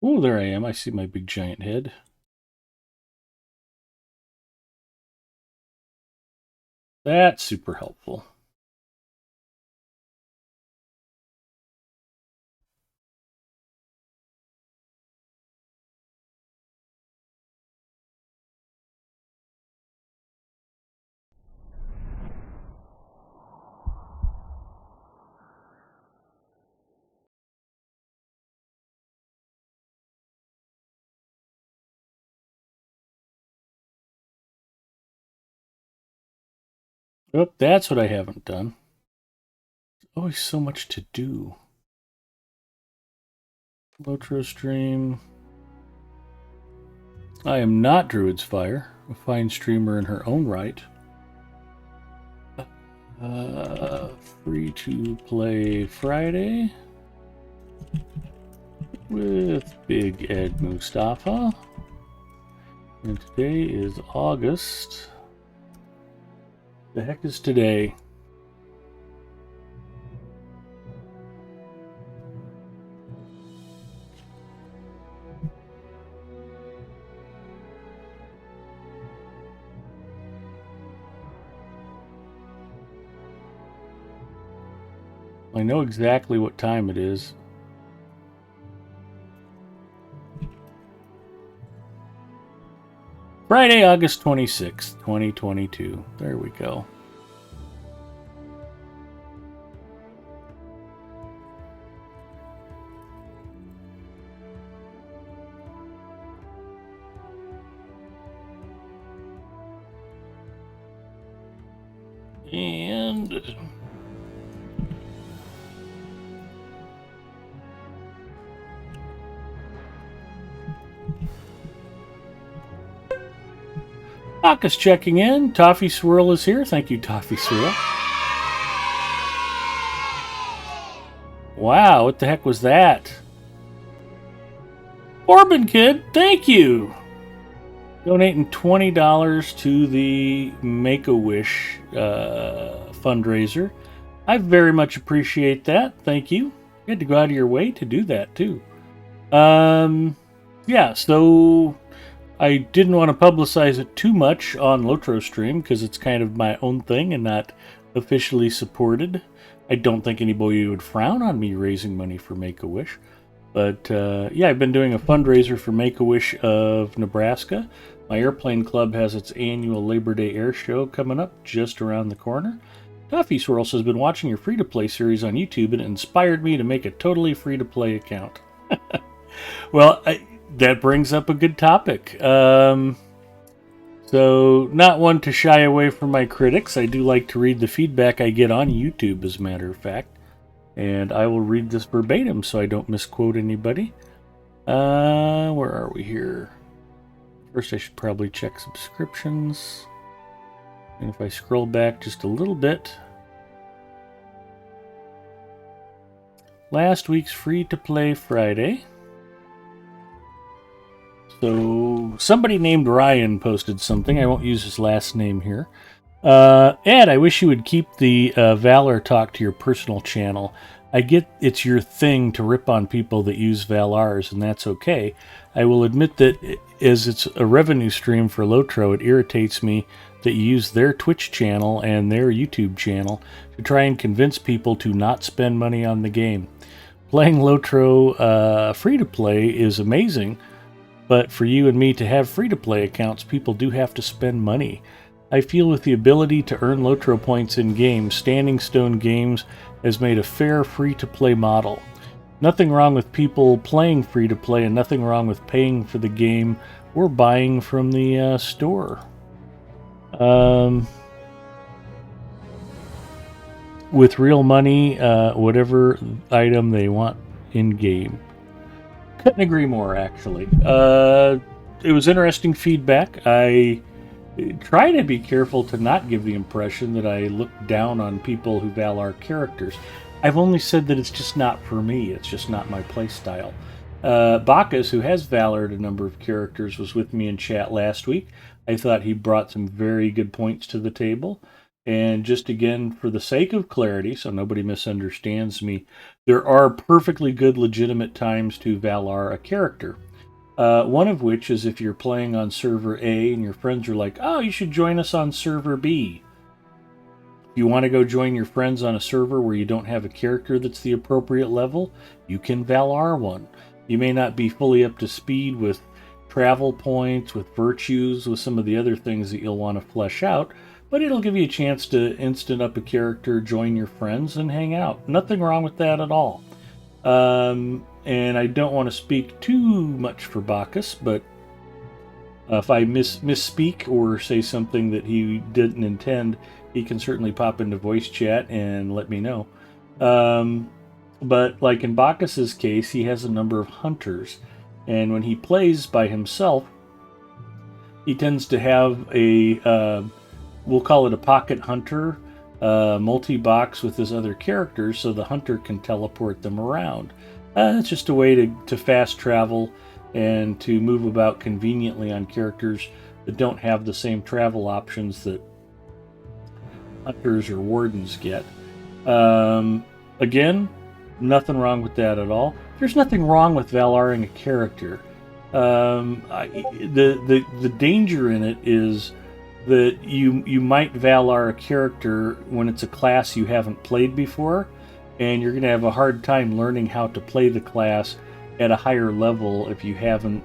Oh, there I am. I see my big giant head. That's super helpful. Oh, that's what I haven't done. Always so much to do. Lotro stream. I am not Druid's Fire, a fine streamer in her own right. Uh, Free to play Friday with Big Ed Mustafa. And today is August. The heck is today? I know exactly what time it is. Friday, August 26th, 2022. There we go. And Aka's checking in. Toffee Swirl is here. Thank you, Toffee Swirl. Wow, what the heck was that? Orban Kid, thank you. Donating $20 to the Make-A-Wish fundraiser. I very much appreciate that. Thank you. You had to go out of your way to do that, too. Yeah, so I didn't want to publicize it too much on Lotro Stream because it's kind of my own thing and not officially supported. I don't think anybody would frown on me raising money for Make-A-Wish. But yeah, I've been doing a fundraiser for Make-A-Wish of Nebraska. My airplane club has its annual Labor Day Air Show coming up just around the corner. Toffee Swirls has been watching your free-to-play series on YouTube and it inspired me to make a totally free-to-play account. Well, that brings up a good topic. So, not one to shy away from my critics. I do like to read the feedback I get on YouTube, as a matter of fact. And I will read this verbatim so I don't misquote anybody. Where are we here? First, I should probably check subscriptions. And if I scroll back just a little bit, last week's free to play Friday. So, somebody named Ryan posted something. I won't use his last name here. Ed, I wish you would keep the Valor talk to your personal channel. I get it's your thing to rip on people that use Valars, and that's okay. I will admit that as it's a revenue stream for Lotro, it irritates me that you use their Twitch channel and their YouTube channel to try and convince people to not spend money on the game. Playing Lotro free-to-play is amazing, but for you and me to have free-to-play accounts, people do have to spend money. I feel with the ability to earn Lotro points in games, Standing Stone Games has made a fair free-to-play model. Nothing wrong with people playing free-to-play and nothing wrong with paying for the game or buying from the store. With real money, whatever item they want in-game. Couldn't agree more, actually. It was interesting feedback. I try to be careful to not give the impression that I look down on people who Valar characters. I've only said that it's just not for me. It's just not my playstyle. Bacchus, who has Valored a number of characters, was with me in chat last week. I thought he brought some very good points to the table. And just again, for the sake of clarity, so nobody misunderstands me, there are perfectly good, legitimate times to Valar a character. One of which is if you're playing on server A and your friends are like, oh, you should join us on server B. If you want to go join your friends on a server where you don't have a character that's the appropriate level, you can Valar one. You may not be fully up to speed with travel points, with virtues, with some of the other things that you'll want to flesh out, but it'll give you a chance to instant up a character, join your friends, and hang out. Nothing wrong with that at all. And I don't want to speak too much for Bacchus, but if I misspeak or say something that he didn't intend, he can certainly pop into voice chat and let me know. But like in Bacchus's case, he has a number of hunters, and when he plays by himself, he tends to have a we'll call it a pocket hunter, multi-box with his other characters, so the hunter can teleport them around. It's just a way to fast travel and to move about conveniently on characters that don't have the same travel options that hunters or wardens get. Again, nothing wrong with that at all. There's nothing wrong with Valaring a character. The danger in it is that you might Valar a character when it's a class you haven't played before, and you're going to have a hard time learning how to play the class at a higher level if you haven't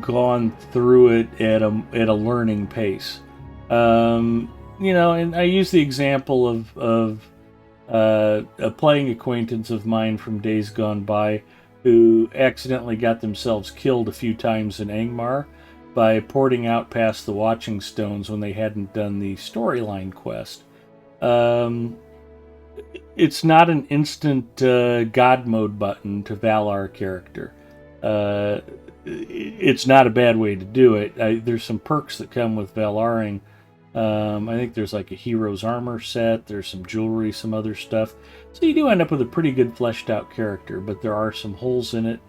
gone through it at a learning pace. And I use the example of a playing acquaintance of mine from days gone by who accidentally got themselves killed a few times in Angmar by porting out past the Watching Stones when they hadn't done the storyline quest. It's not an instant God mode button to Valar character. It's not a bad way to do it. There's some perks that come with Valaring. I think there's like a hero's armor set, there's some jewelry, some other stuff. So you do end up with a pretty good fleshed out character, but there are some holes in it.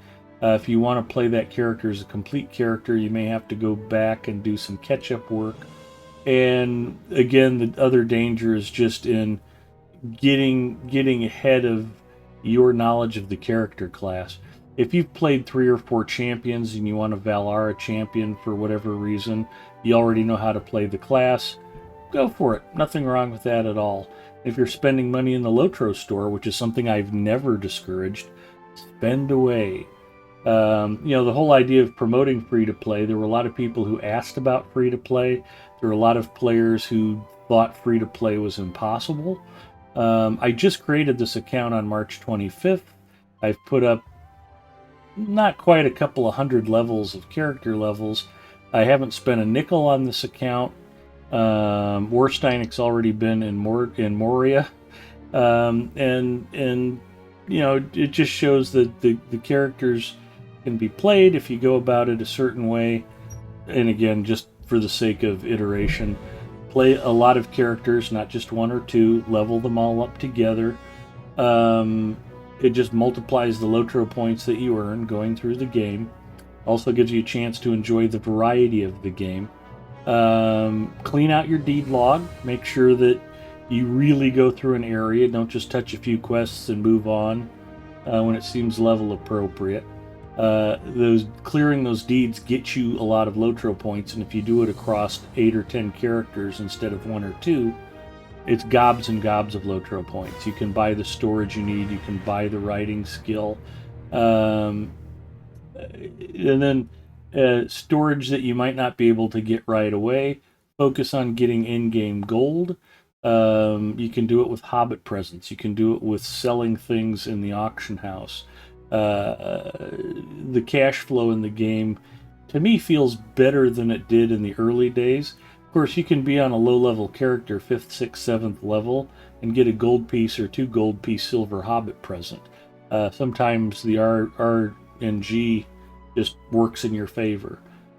If you want to play that character as a complete character, you may have to go back and do some catch-up work. And again, the other danger is just in getting ahead of your knowledge of the character class. If you've played 3 or 4 champions and you want to Valar a champion for whatever reason, you already know how to play the class, go for it. Nothing wrong with that at all. If you're spending money in the Lotro store, which is something I've never discouraged, spend away. The whole idea of promoting free-to-play, there were a lot of people who asked about free-to-play. There were a lot of players who thought free-to-play was impossible. I just created this account on March 25th. I've put up not quite a couple of hundred levels of character levels. I haven't spent a nickel on this account. Warsteinic's already been in Moria. It just shows that the characters can be played if you go about it a certain way. And again, just for the sake of iteration, play a lot of characters, not just 1 or 2, level them all up together. It just multiplies the Lotro points that you earn going through the game. Also gives you a chance to enjoy the variety of the game. Clean out your deed log. Make sure that you really go through an area. Don't just touch a few quests and move on when it seems level appropriate. Clearing those deeds get you a lot of Lotro points, and if you do it across 8 or 10 characters instead of 1 or 2, it's gobs and gobs of Lotro points. You can buy the storage you need. You can buy the writing skill. And then storage that you might not be able to get right away. Focus on getting in-game gold. You can do it with Hobbit presents. You can do it with selling things in the auction house. The cash flow in the game, to me, feels better than it did in the early days. Of course, you can be on a low-level character, 5th, 6th, 7th level, and get a gold piece or 2 gold piece silver Hobbit present. Sometimes the RNG just works in your favor.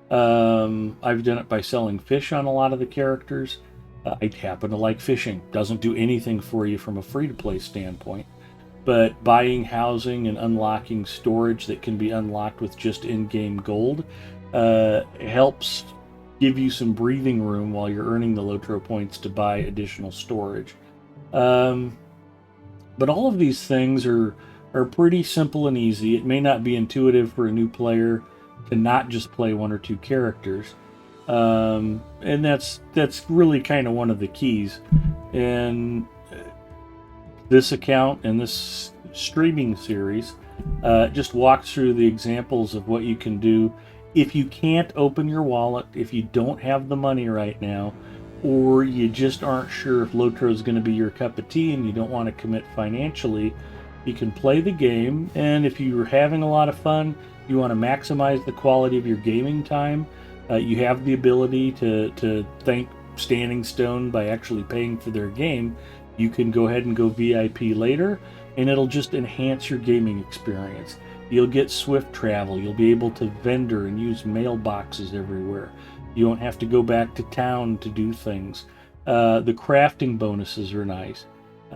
I've done it by selling fish on a lot of the characters. I happen to like fishing. Doesn't do anything for you from a free-to-play standpoint. But buying housing and unlocking storage that can be unlocked with just in-game gold helps give you some breathing room while you're earning the Lotro points to buy additional storage. Um, but all of these things are pretty simple and easy. It may not be intuitive for a new player to not just play one or two characters, and that's really kind of one of the keys. And this account and this streaming series just walks through the examples of what you can do if you can't open your wallet, if you don't have the money right now, or you just aren't sure if Lotro is going to be your cup of tea and you don't want to commit financially. You can play the game, and if you're having a lot of fun, you want to maximize the quality of your gaming time, you have the ability to thank Standing Stone by actually paying for their game. You can go ahead and go VIP later, and it'll just enhance your gaming experience. You'll get swift travel. You'll be able to vendor and use mailboxes everywhere. You won't have to go back to town to do things. The crafting bonuses are nice.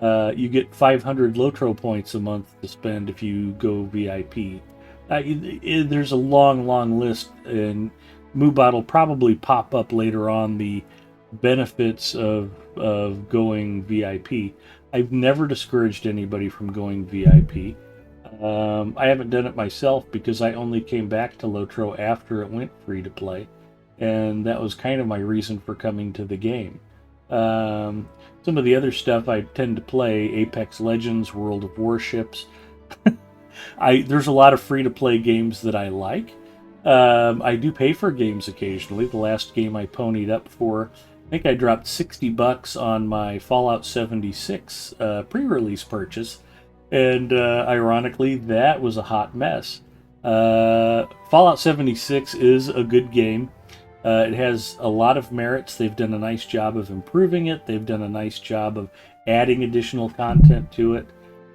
You get 500 Lotro points a month to spend if you go VIP. There's a long list, and Moobot will probably pop up later on the benefits of going VIP. I've never discouraged anybody from going VIP. I haven't done it myself because I only came back to Lotro after it went free to play, and that was kind of my reason for coming to the game. Some of the other stuff I tend to play: Apex Legends, World of Warships. There's a lot of free-to-play games that I like. I do pay for games occasionally. The last game I ponied up for, I think I dropped $60 on my Fallout 76 pre-release purchase, and ironically, that was a hot mess. Fallout 76 is a good game. It has a lot of merits. They've done a nice job of improving it. They've done a nice job of adding additional content to it.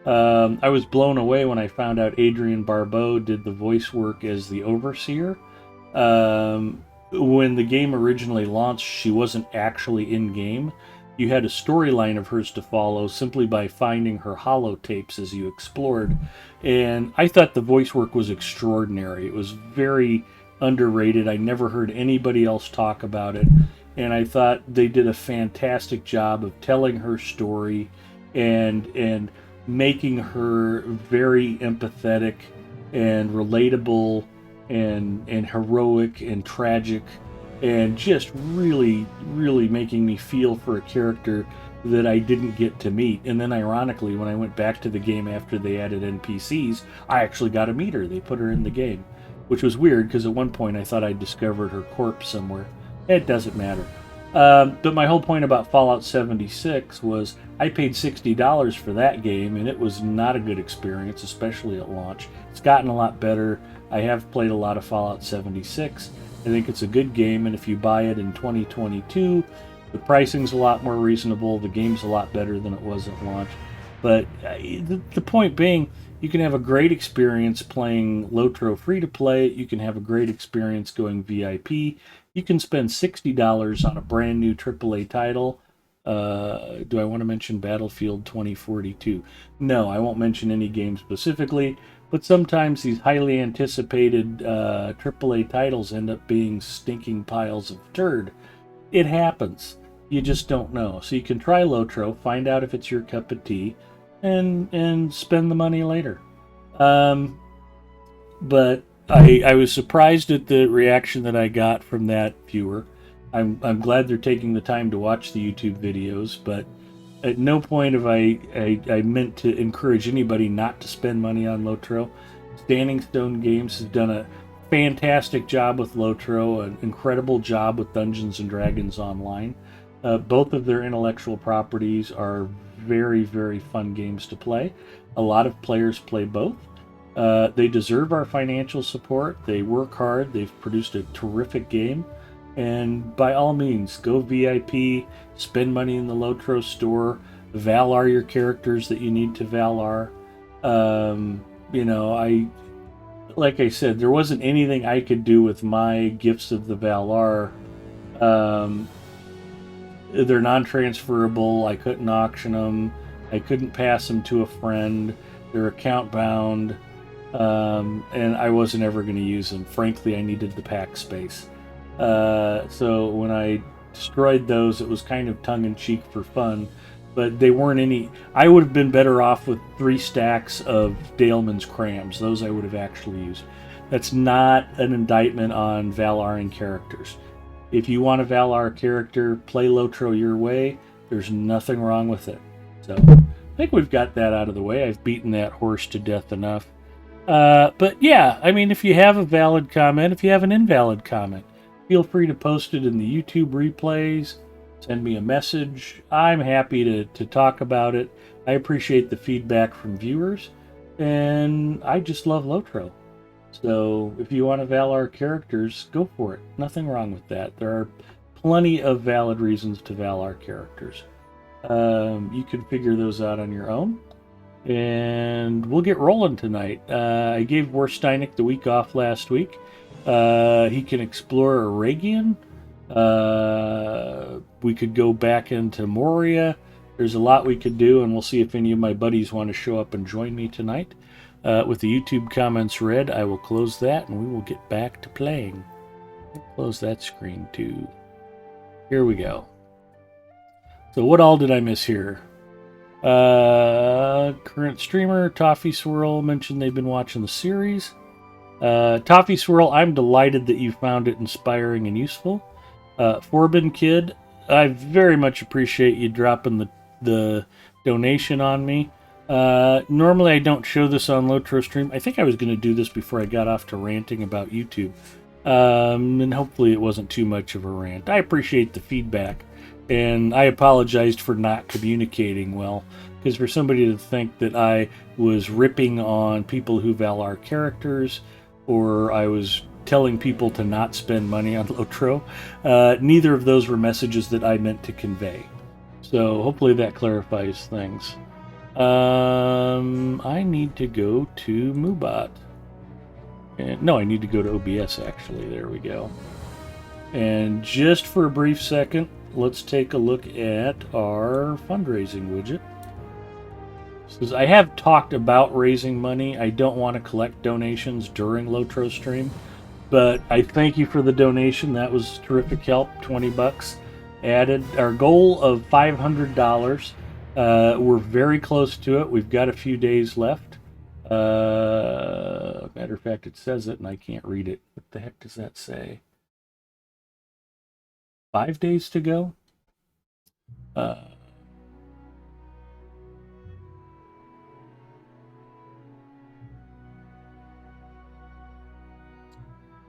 I was blown away when I found out Adrienne Barbeau did the voice work as the Overseer. When the game originally launched, she wasn't actually in-game. You had a storyline of hers to follow simply by finding her holotapes as you explored. And I thought the voice work was extraordinary. It was very underrated. I never heard anybody else talk about it. And I thought they did a fantastic job of telling her story and making her very empathetic and relatable and heroic and tragic, and just really making me feel for a character that I didn't get to meet. And then ironically, when I went back to the game after they added NPCs, I actually got to meet her. They put her in the game, which was weird because at one point I thought I discovered her corpse somewhere. It doesn't matter. But my whole point about Fallout 76 was I paid $60 for that game, and it was not a good experience, especially at launch. It's gotten a lot better. I have played a lot of Fallout 76. I think it's a good game, and if you buy it in 2022, the pricing's a lot more reasonable. The game's a lot better than it was at launch. But the point being, you can have a great experience playing Lotro free-to-play. You can have a great experience going VIP. You can spend $60 on a brand new AAA title. Do I want to mention Battlefield 2042? No, I won't mention any game specifically, but sometimes these highly anticipated AAA titles end up being stinking piles of turd. It happens. You just don't know. So you can try Lotro, find out if it's your cup of tea, and spend the money later. But I was surprised at the reaction that I got from that viewer. I'm glad they're taking the time to watch the YouTube videos, but at no point have I meant to encourage anybody not to spend money on Lotro. Standing Stone Games has done a fantastic job with Lotro, an incredible job with Dungeons & Dragons Online. Both of their intellectual properties are very fun games to play. A lot of players play both. They deserve our financial support. They work hard. They've produced a terrific game. And by all means, go VIP, spend money in the Lotro store, Valar your characters that you need to Valar. Like I said, there wasn't anything I could do with my gifts of the Valar. They're non-transferable. I couldn't auction them. I couldn't pass them to a friend. They're account bound. And I wasn't ever going to use them. Frankly, I needed the pack space. So when I destroyed those, it was kind of tongue-in-cheek for fun, but they weren't any. I would have been better off with 3 stacks of Daleman's crams. Those I would have actually used. That's not an indictment on Valaran characters. If you want a Valar character, play Lotro your way. There's nothing wrong with it. So I think we've got that out of the way. I've beaten that horse to death enough. But yeah, I mean, if you have a valid comment, if you have an invalid comment, feel free to post it in the YouTube replays. Send me a message. I'm happy to talk about it. I appreciate the feedback from viewers, and I just love Lotro. So if you want to Valar characters, go for it. Nothing wrong with that. There are plenty of valid reasons to Valar characters. You can figure those out on your own. And we'll get rolling tonight. I gave Warsteinik the week off last week. He can explore Aragian. We could go back into Moria. There's a lot we could do, and we'll see if any of my buddies want to show up and join me tonight. With the YouTube comments read, I will close that, and we will get back to playing. Close that screen, too. Here we go. So what all did I miss here? Current streamer, Toffee Swirl, mentioned they've been watching the series. Toffee Swirl, I'm delighted that you found it inspiring and useful. Forbin Kid, I very much appreciate you dropping the donation on me. Normally I don't show this on Lotro stream. I think I was going to do this before I got off to ranting about YouTube. And hopefully it wasn't too much of a rant. I appreciate the feedback. And I apologized for not communicating well, because for somebody to think that I was ripping on people who Valar characters, or I was telling people to not spend money on Lotro, neither of those were messages that I meant to convey. So hopefully that clarifies things. I need to go to Mubot. No, I need to go to OBS, actually. There we go. And just for a brief second, let's take a look at our fundraising widget. Because I have talked about raising money. I don't want to collect donations during Lotro stream, but I thank you for the donation. That was terrific help. 20 bucks added. Our goal of $500. We're very close to it. We've got a few days left. Matter of fact, it says it and I can't read it. What the heck does that say? 5 days to go?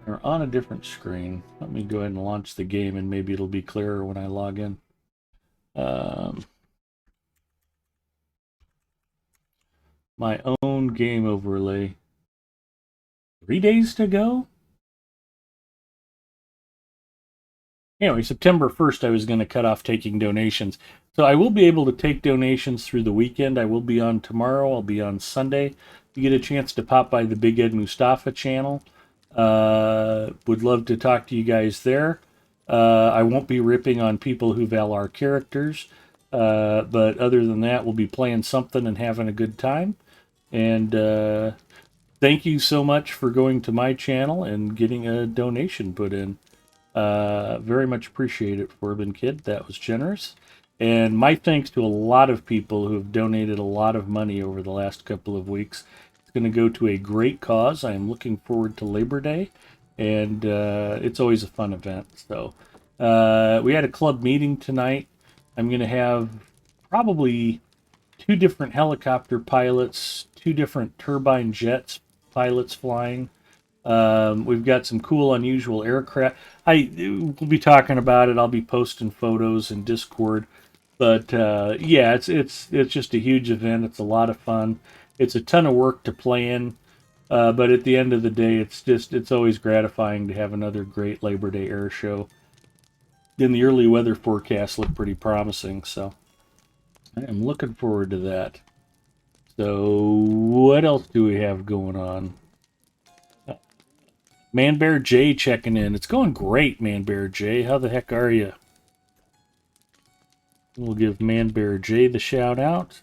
We're on a different screen. Let me go ahead and launch the game and maybe it'll be clearer when I log in. My own game overlay. 3 days to go? Anyway, September 1st, I was going to cut off taking donations. So I will be able to take donations through the weekend. I will be on tomorrow. I'll be on Sunday. You get a chance to pop by the Big Ed Mustafa channel. Would love to talk to you guys there. I won't be ripping on people who Valar characters. But other than that, we'll be playing something and having a good time. And thank you so much for going to my channel and getting a donation put in. Very much appreciate it, Forbin Kid. That was generous. And my thanks to a lot of people who have donated a lot of money over the last couple of weeks. It's going to go to a great cause. I am looking forward to Labor Day, and it's always a fun event. So we had a club meeting tonight. I'm going to have probably 2 different helicopter pilots, 2 different turbine jets pilots flying. We've got some cool, unusual aircraft. We'll be talking about it. I'll be posting photos in Discord. But yeah, it's just a huge event. It's a lot of fun. It's a ton of work to plan. But at the end of the day, it's always gratifying to have another great Labor Day air show. And the early weather forecasts look pretty promising, so I am looking forward to that. So what else do we have going on? Manbear J checking in. It's going great, Manbear J. How the heck are you? We'll give Manbear J the shout out.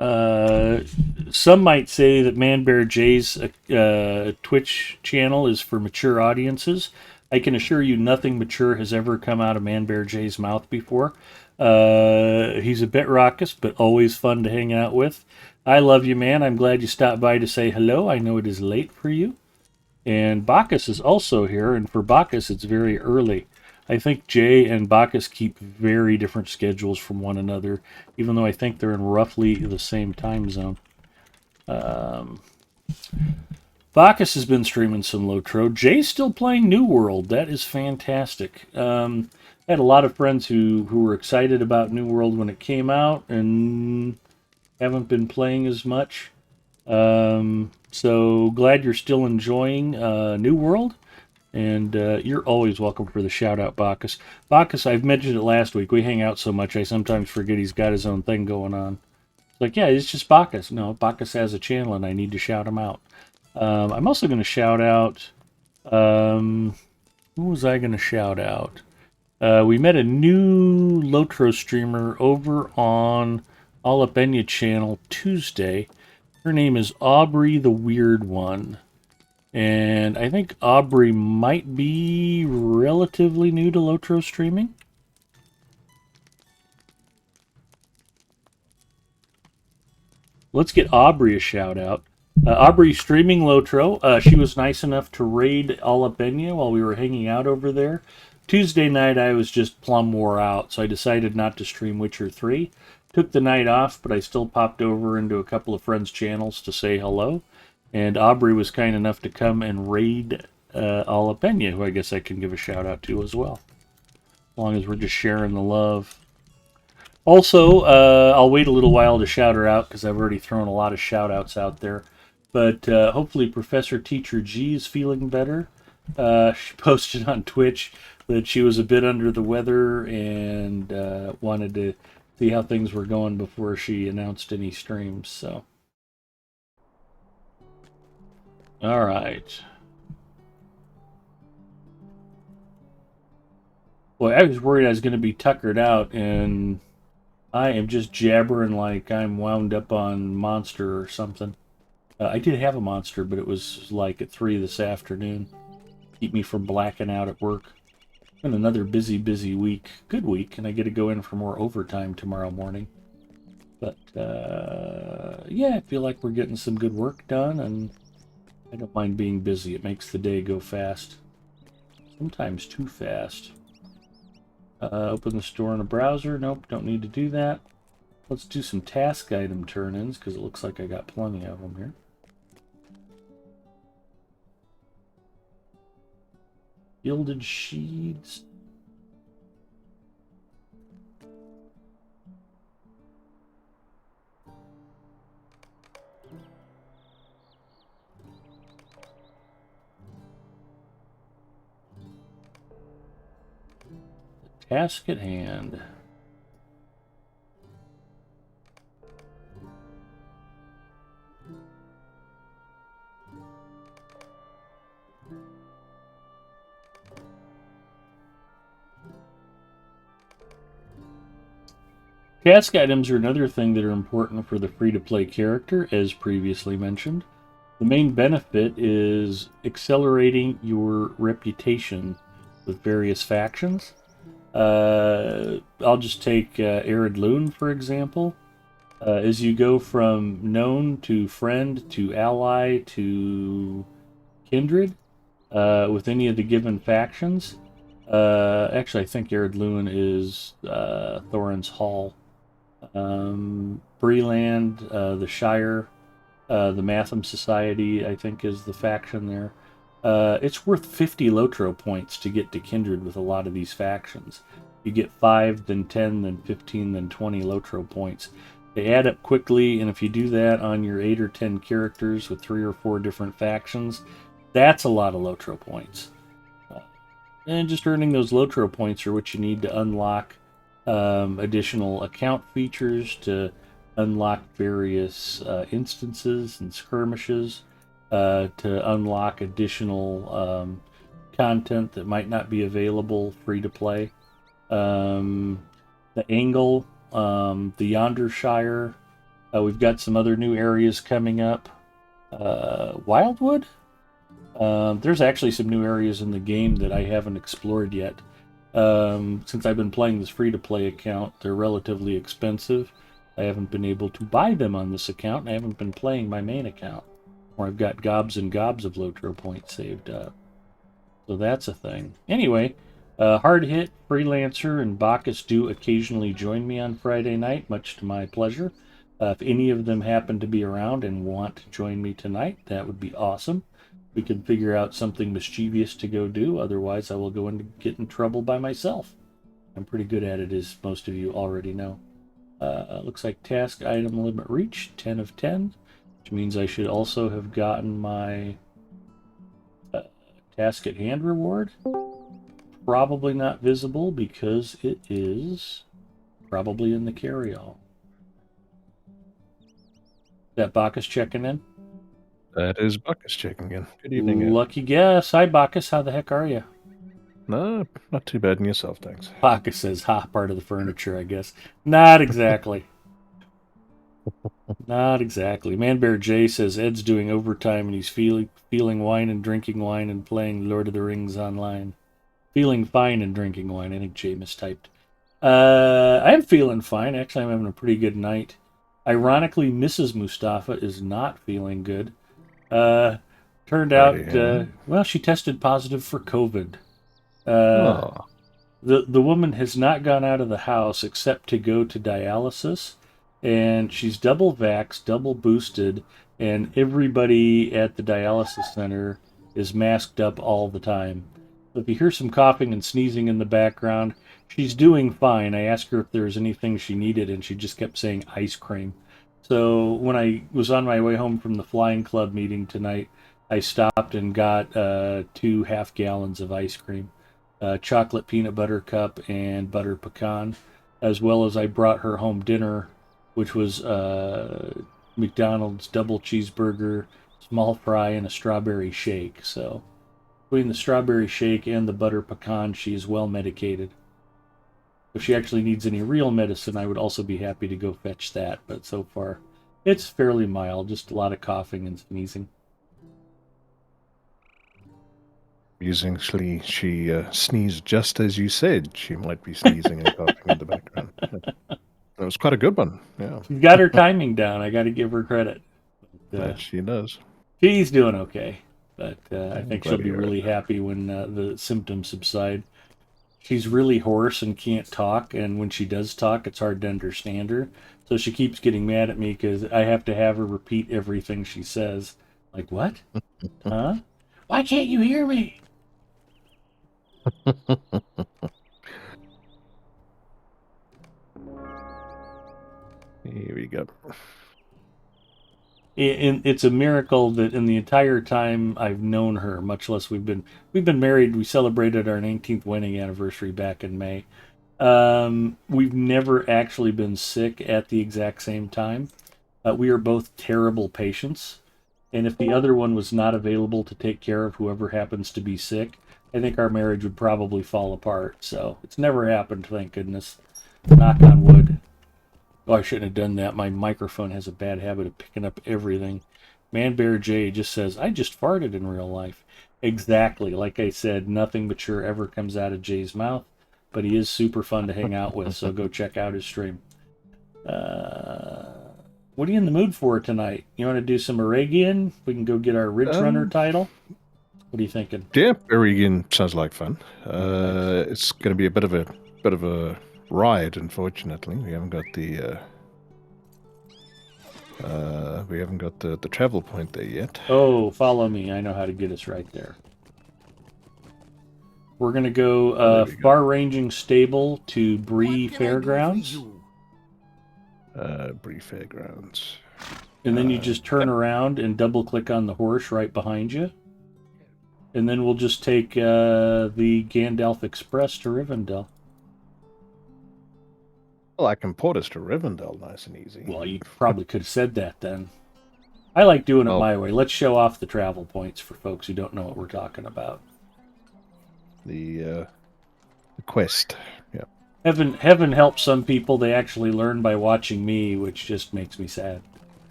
Uh, some might say that Man Bear J's Twitch channel is for mature audiences. I can assure you nothing mature has ever come out of Man Bear J's mouth before. He's a bit raucous, but always fun to hang out with. I love you, man. I'm glad you stopped by to say hello. I know it is late for you. And Bacchus is also here, and for Bacchus, it's very early. I think Jay and Bacchus keep very different schedules from one another, even though I think they're in roughly the same time zone. Um, Bacchus has been streaming some Lotro. Jay's still playing New World. That is fantastic. I had a lot of friends who were excited about New World when it came out and haven't been playing as much. So glad you're still enjoying New World. And you're always welcome for the shout out, Bacchus. Bacchus, I've mentioned it last week. We hang out so much, I sometimes forget he's got his own thing going on. It's like, yeah, it's just Bacchus. No, Bacchus has a channel, and I need to shout him out. I'm also going to shout out. Who was I going to shout out? We met a new Lotro streamer over on Alapenya channel Tuesday. Her name is Aubrey the Weird One. And I think Aubrey might be relatively new to Lotro streaming. Let's get Aubrey a shout out. Aubrey streaming Lotro. She was nice enough to raid Alapenya while we were hanging out over there. Tuesday night I was just plumb wore out, so I decided not to stream Witcher 3. Took the night off, but I still popped over into a couple of friends' channels to say hello. And Aubrey was kind enough to come and raid Alapenya, who I guess I can give a shout out to as well. As long as we're just sharing the love. Also, I'll wait a little while to shout her out because I've already thrown a lot of shout outs out there. But hopefully Professor Teacher G is feeling better. She posted on Twitch that she was a bit under the weather and wanted to see how things were going before she announced any streams. So, all right. Well, I was worried I was going to be tuckered out, and I am just jabbering like I'm wound up on Monster or something. I did have a Monster, but it was like at 3 this afternoon. Keep me from blacking out at work. Been another busy week. Good week, and I get to go in for more overtime tomorrow morning. But, yeah, I feel like we're getting some good work done, and I don't mind being busy. It makes the day go fast. Sometimes too fast. Open the store in a browser. Nope, don't need to do that. Let's do some task item turn-ins, because it looks like I got plenty of them here. Gilded sheets. Task at hand. Task items are another thing that are important for the free-to-play character, as previously mentioned. The main benefit is accelerating your reputation with various factions. I'll just take Arid Loon, for example. As you go from known to friend to ally to kindred with any of the given factions. Actually, I think Arid Loon is Thorin's Hall. Breland, the Shire, the Matham Society, I think, is the faction there. It's worth 50 Lotro points to get to Kindred with a lot of these factions. You get 5, then 10, then 15, then 20 Lotro points. They add up quickly, and if you do that on your 8 or 10 characters with 3 or 4 different factions, that's a lot of Lotro points. And just earning those Lotro points are what you need to unlock additional account features, to unlock various instances and skirmishes, to unlock additional content that might not be available free to play. The Angle, the Yonder Shire, We've got some other new areas coming up. Wildwood? There's actually some new areas in the game that I haven't explored yet. Since I've been playing this free-to-play account, they're relatively expensive. I haven't been able to buy them on this account, and I haven't been playing my main account, where I've got gobs and gobs of Lotro points saved up. So that's a thing. Anyway, Hard Hit, Freelancer, and Bacchus do occasionally join me on Friday night, much to my pleasure. If any of them happen to be around and want to join me tonight, that would be awesome. We can figure out something mischievous to go do. Otherwise, I will go and get in trouble by myself. I'm pretty good at it, as most of you already know. Looks like task item limit reached, 10 of 10, which means I should also have gotten my task at hand reward. Probably not visible because it is probably in the carry-all. That Bacchus checking in? That is Bacchus checking in. Good evening, Ed. Lucky guess. Hi, Bacchus. How the heck are you? No, not too bad in yourself, thanks. Bacchus says, ha, part of the furniture, I guess. Not exactly. Not exactly. Manbear J says Ed's doing overtime and he's feeling wine and drinking wine and playing Lord of the Rings online. Feeling fine and drinking wine. I think Jay mistyped. I'm feeling fine. Actually, I'm having a pretty good night. Ironically, Mrs. Mustafa is not feeling good. Turned out, well, she tested positive for COVID. The woman has not gone out of the house except to go to dialysis, and she's double vaxxed, double boosted, and everybody at the dialysis center is masked up all the time. So if you hear some coughing and sneezing in the background, she's doing fine. I asked her if there was anything she needed, and she just kept saying ice cream. So when I was on my way home from the flying club meeting tonight, I stopped and got 2 half-gallons of ice cream, chocolate peanut butter cup and butter pecan, as well as I brought her home dinner, which was McDonald's double cheeseburger, small fry, and a strawberry shake. So between the strawberry shake and the butter pecan, she is well medicated. If she actually needs any real medicine, I would also be happy to go fetch that. But so far, it's fairly mild, just a lot of coughing and sneezing. Usually she sneezed just as you said. She might be sneezing and coughing in the background. That was quite a good one. Yeah. She's got her timing down. I got to give her credit. That she does. She's doing okay. But I think she'll be really happy when the symptoms subside. She's really hoarse and can't talk, and when she does talk, it's hard to understand her. So she keeps getting mad at me because I have to have her repeat everything she says. Like, what? Huh? Why can't you hear me? Here we go. It's a miracle that in the entire time I've known her, much less we've been married. We celebrated our 19th wedding anniversary back in May. We've never actually been sick at the exact same time. We are both terrible patients, and if the other one was not available to take care of whoever happens to be sick, I think our marriage would probably fall apart. So it's never happened, thank goodness. Knock on wood. Oh, I shouldn't have done that. My microphone has a bad habit of picking up everything. Manbear J just says, I just farted in real life. Exactly. Like I said, nothing mature ever comes out of Jay's mouth, but he is super fun to hang out with, so go check out his stream. What are you in the mood for tonight? You want to do some Aragian? We can go get our Ridge Runner title. What are you thinking? Yeah, Aragian sounds like fun. It's going to be a bit of a ride, unfortunately. We haven't got the travel point there yet. Oh, follow me. I know how to get us right there. We're going to go far-ranging stable to Bree Fairgrounds. Bree Fairgrounds. And then you just turn around and double-click on the horse right behind you. And then we'll just take the Gandalf Express to Rivendell. Well, I can port us to Rivendell nice and easy. Well, you probably could have said that then. I like doing it my way. Let's show off the travel points for folks who don't know what we're talking about. The quest, yeah. Heaven helps some people. They actually learn by watching me, which just makes me sad.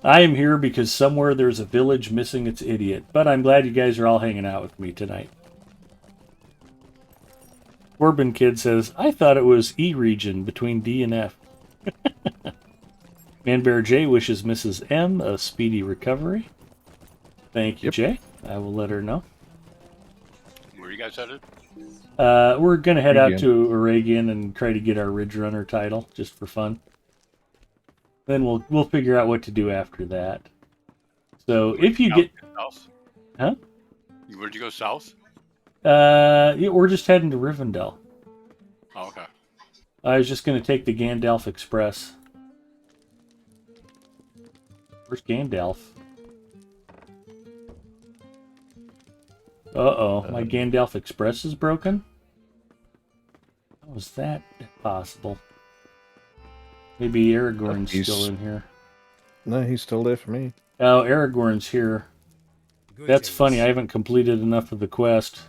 I am here because somewhere there's a village missing its idiot, but I'm glad you guys are all hanging out with me tonight. Corbin Kid says, I thought it was E region between D and F. Manbear J wishes Mrs. M a speedy recovery. Thank you, Jay. I will let her know. Where are you guys headed? We're going to head out to Aragian and try to get our Ridge Runner title, just for fun. Then we'll figure out what to do after that. So if you get... South? Huh? Where'd you go south? Yeah, we're just heading to Rivendell. Oh, okay. I was just going to take the Gandalf Express. Where's Gandalf? Uh-oh, my Gandalf Express is broken? How is that possible? Maybe Aragorn's still in here. No, he's still there for me. Oh, Aragorn's here. That's funny, I haven't completed enough of the quest.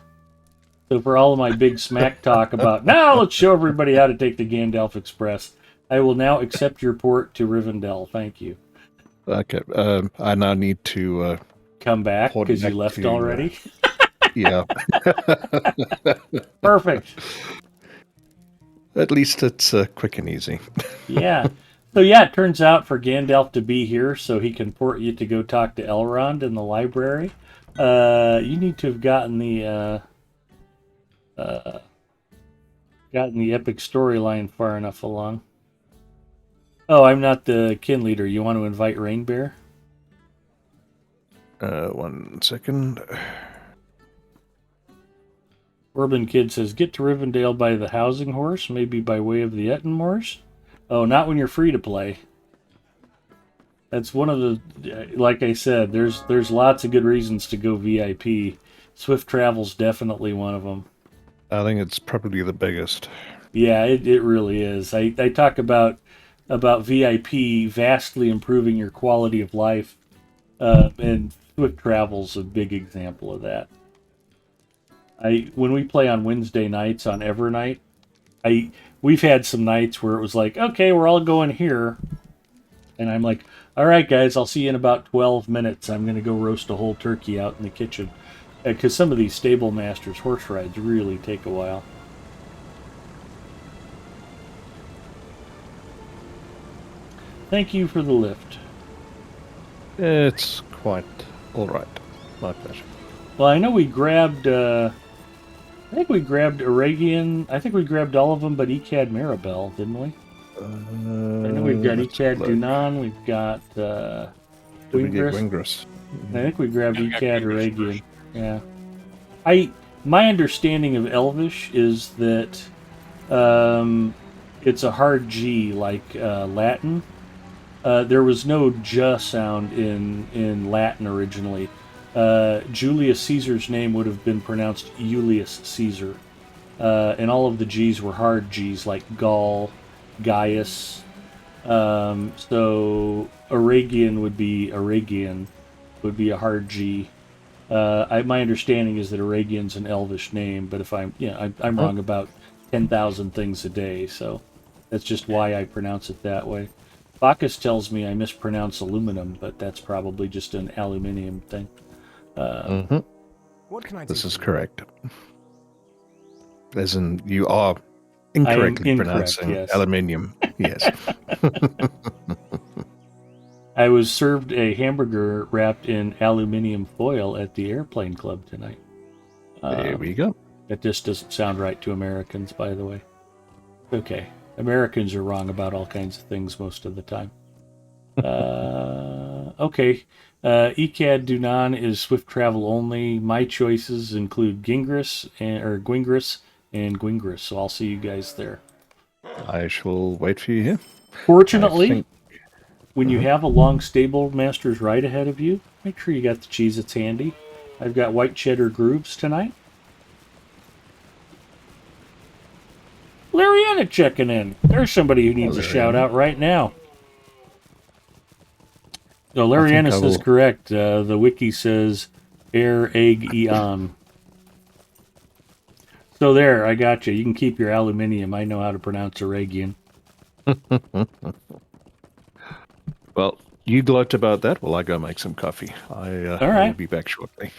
So for all of my big smack talk about, now let's show everybody how to take the Gandalf Express, I will now accept your port to Rivendell. Thank you. Okay, I now need to... come back because you left already? Yeah. Perfect. At least it's quick and easy. Yeah. So yeah, it turns out for Gandalf to be here so he can port you to go talk to Elrond in the library, you need to have gotten the epic storyline far enough along. Oh, I'm not the kin leader. You want to invite Rainbear? 1 second. Urban Kid says, get to Rivendell by the housing horse, maybe by way of the Ettenmoors. Oh, not when you're free to play. That's one of the, like I said, there's lots of good reasons to go VIP. Swift Travel's definitely one of them. I think it's probably the biggest. Yeah, it really is. I talk about VIP vastly improving your quality of life, and Swift Travel's a big example of that. When we play on Wednesday nights on Evernight, we've had some nights where it was like, okay, we're all going here, and I'm like, all right, guys, I'll see you in about 12 minutes. I'm going to go roast a whole turkey out in the kitchen, because some of these stable masters horse rides really take a while. Thank you for the lift. It's quite all right. My pleasure. Well, I know we grabbed. I think we grabbed Aragian. I think we grabbed all of them, but Ecad Maribel, didn't we? I know we've got Ecad Dunan. We've got Wingris. I think we grabbed Ecad Aragian. Yeah. My understanding of Elvish is that it's a hard G like Latin. There was no J sound in Latin originally. Julius Caesar's name would have been pronounced Julius Caesar. And all of the G's were hard G's like Gaul, Gaius. So Aragian would be a hard G. My understanding is that Aragian's an Elvish name, but if I'm wrong about 10,000 things a day, so that's just why I pronounce it that way. Bacchus tells me I mispronounce aluminum, but that's probably just an aluminium thing. What can I do? This is correct. As in, you are incorrectly pronouncing yes. aluminium. Yes. I was served a hamburger wrapped in aluminium foil at the Airplane Club tonight. There we go. That just doesn't sound right to Americans, by the way. Okay. Americans are wrong about all kinds of things most of the time. Okay. Ecad Dunan is swift travel only. My choices include Gwingris and Gwingris, so I'll see you guys there. I shall wait for you here. Fortunately, when you have a long stable master's ride ahead of you, make sure you got the Cheez-Its handy. I've got white cheddar grooves tonight. Lariana checking in. There's somebody who needs a shout out right now. No, Lariana is correct. The wiki says air egg eon. So there, I got you. You can keep your aluminium. I know how to pronounce Aragian. Well, you gloat about that. Well, I go make some coffee. All I will right. be back shortly.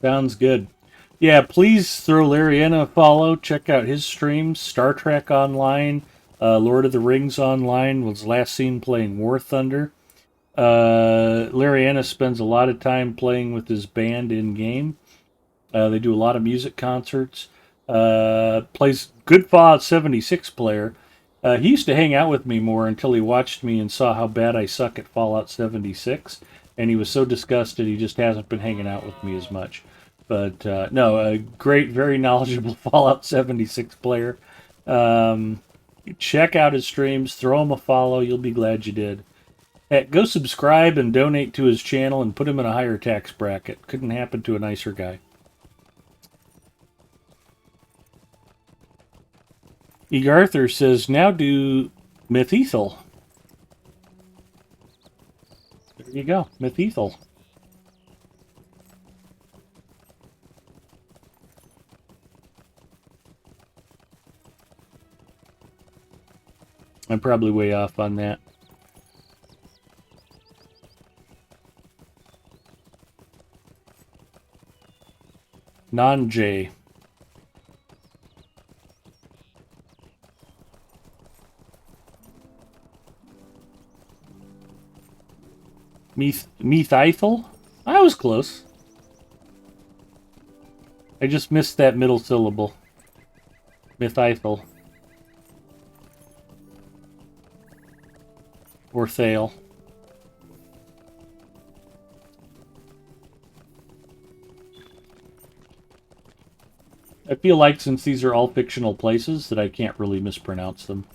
Sounds good. Yeah, please throw Lariana a follow. Check out his streams. Star Trek Online, Lord of the Rings Online was last seen playing War Thunder. Lariana spends a lot of time playing with his band in game. They do a lot of music concerts. Plays good Fallout 76 player. He used to hang out with me more until he watched me and saw how bad I suck at Fallout 76. And he was so disgusted he just hasn't been hanging out with me as much. But no, a great, very knowledgeable Fallout 76 player. Um, Check out his streams, throw him a follow. You'll be glad you did. Heck, go subscribe and donate to his channel and put him in a higher tax bracket. Couldn't happen to a nicer guy. E. Arthur says, now do Mythethal. There you go, Mythethal. I'm probably way off on that. Non-J. Methythal? I was close. I just missed that middle syllable. Mythithal. Or Thale. I feel like since these are all fictional places that I can't really mispronounce them.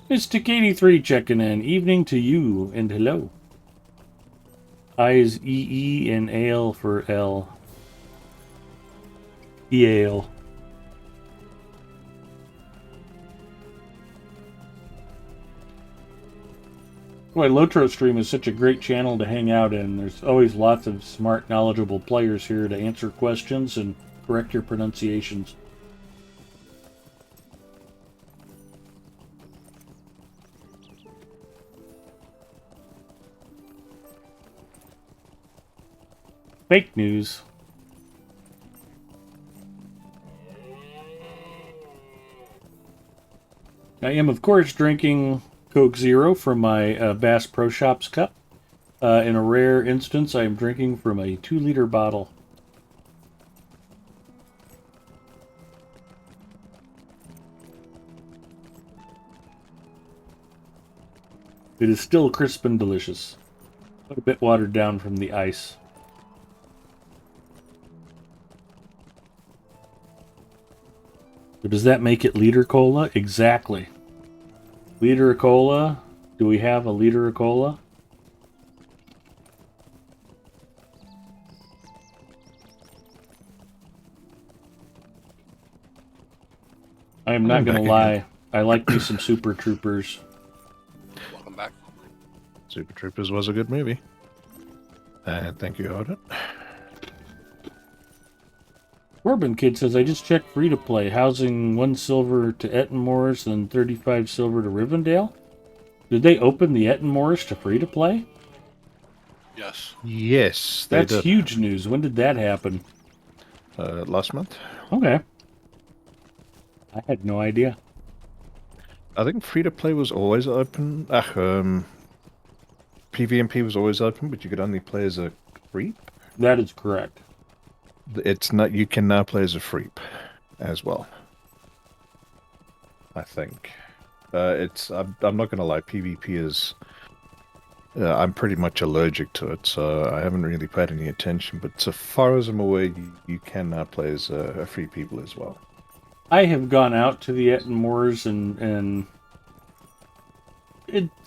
Mystic 83 checking in. Evening to you and hello. I is EE and ale for L. Yale. Boy, Lotro Stream is such a great channel to hang out in. There's always lots of smart, knowledgeable players here to answer questions and correct your pronunciations. Fake news. I am, of course, drinking Coke Zero from my Bass Pro Shops cup. In a rare instance, I am drinking from a 2-liter bottle. It is still crisp and delicious, but a bit watered down from the ice. So does that make it liter cola? Exactly. Liter of cola. Do we have a liter of cola? I am not going to lie. I like me some Super Troopers. Welcome back. Super Troopers was a good movie. Thank you, Audit. Corbin Kid says, I just checked free to play. Housing 1 silver to Ettenmoors and 35 silver to Rivendell. Did they open the Ettenmoors to free to play? Yes. Yes, they That's did. huge news. When did that happen? Last month. Okay. I had no idea. I think free to play was always open. PvP was always open, but you could only play as a creep. That is correct. It's not. You can now play as a freep as well. I think. I'm not going to lie. PvP is. I'm pretty much allergic to it, so I haven't really paid any attention. But so far as I'm aware, you can now play as a free people as well. I have gone out to the Ettenmoors and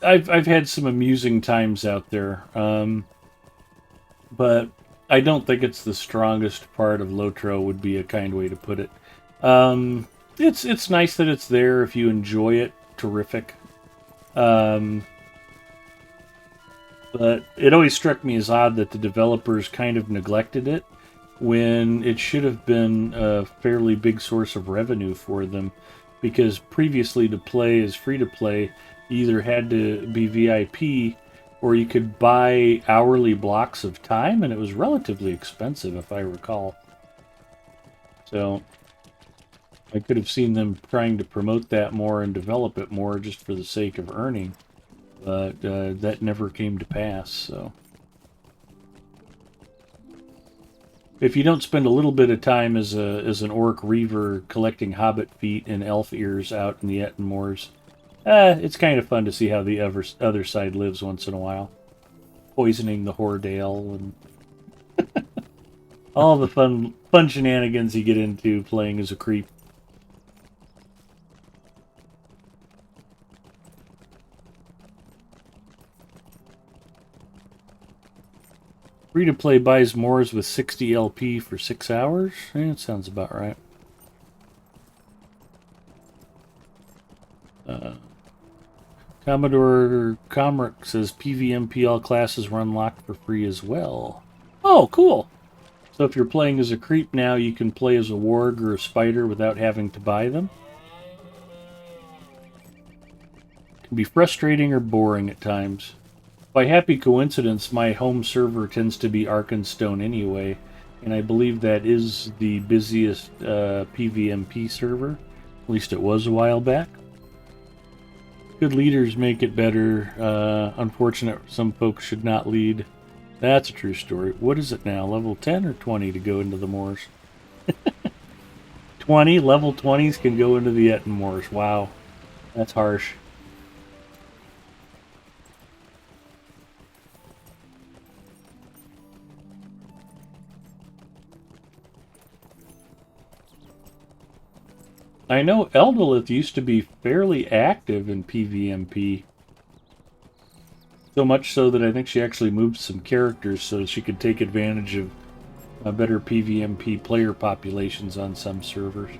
I've had some amusing times out there, but I don't think it's the strongest part of Lotro. Would be a kind way to put it. It's nice that it's there if you enjoy it. Terrific. But it always struck me as odd that the developers kind of neglected it when it should have been a fairly big source of revenue for them, because previously to play as free to play, you either had to be VIP or you could buy hourly blocks of time, and it was relatively expensive if I recall. So I could have seen them trying to promote that more and develop it more just for the sake of earning, but that never came to pass. So if you don't spend a little bit of time as an orc reaver collecting hobbit feet and elf ears out in the Etten Moors, it's kind of fun to see how the other side lives once in a while. Poisoning the Hordale and all the fun shenanigans you get into playing as a creep. Free-to-play buys Moors with 60 LP for 6 hours? That sounds about right. Commodore Comric says PvMP all classes were unlocked for free as well. Oh, cool! So if you're playing as a creep now, you can play as a warg or a spider without having to buy them. It can be frustrating or boring at times. By happy coincidence, my home server tends to be Arkenstone anyway, and I believe that is the busiest PvMP server. At least it was a while back. Good leaders make it better. Unfortunate some folks should not lead. That's a true story. What is it now? Level 10 or 20 to go into the Moors? 20? Level 20s can go into the Etten Moors. Wow. That's harsh. I know Eldolith used to be fairly active in PvMP. So much so that I think she actually moved some characters so she could take advantage of better PvMP player populations on some servers.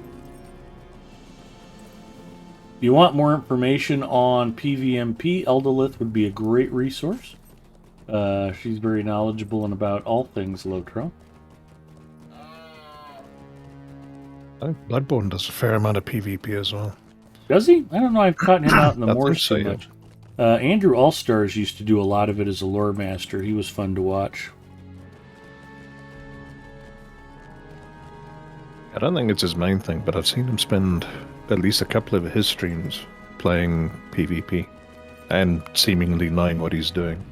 If you want more information on PvMP, Eldolith would be a great resource. She's very knowledgeable and about all things Lotro. I think Bloodborne does a fair amount of PvP as well. Does he? I don't know. I've caught him out in the Moors so, too much. Andrew Allstars used to do a lot of it as a lore master. He was fun to watch. I don't think it's his main thing, but I've seen him spend at least a couple of his streams playing PvP and seemingly knowing what he's doing.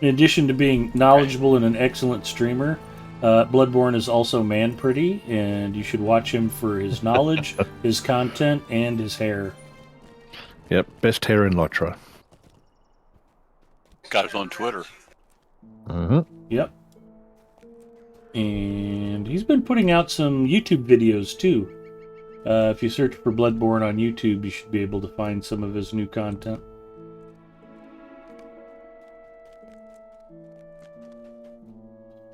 In addition to being knowledgeable and an excellent streamer, Bloodborne is also man pretty, and you should watch him for his knowledge, his content, and his hair. Yep, best hair in Lotro. Got his own Twitter. Yep. And he's been putting out some YouTube videos too. If you search for Bloodborne on YouTube, you should be able to find some of his new content.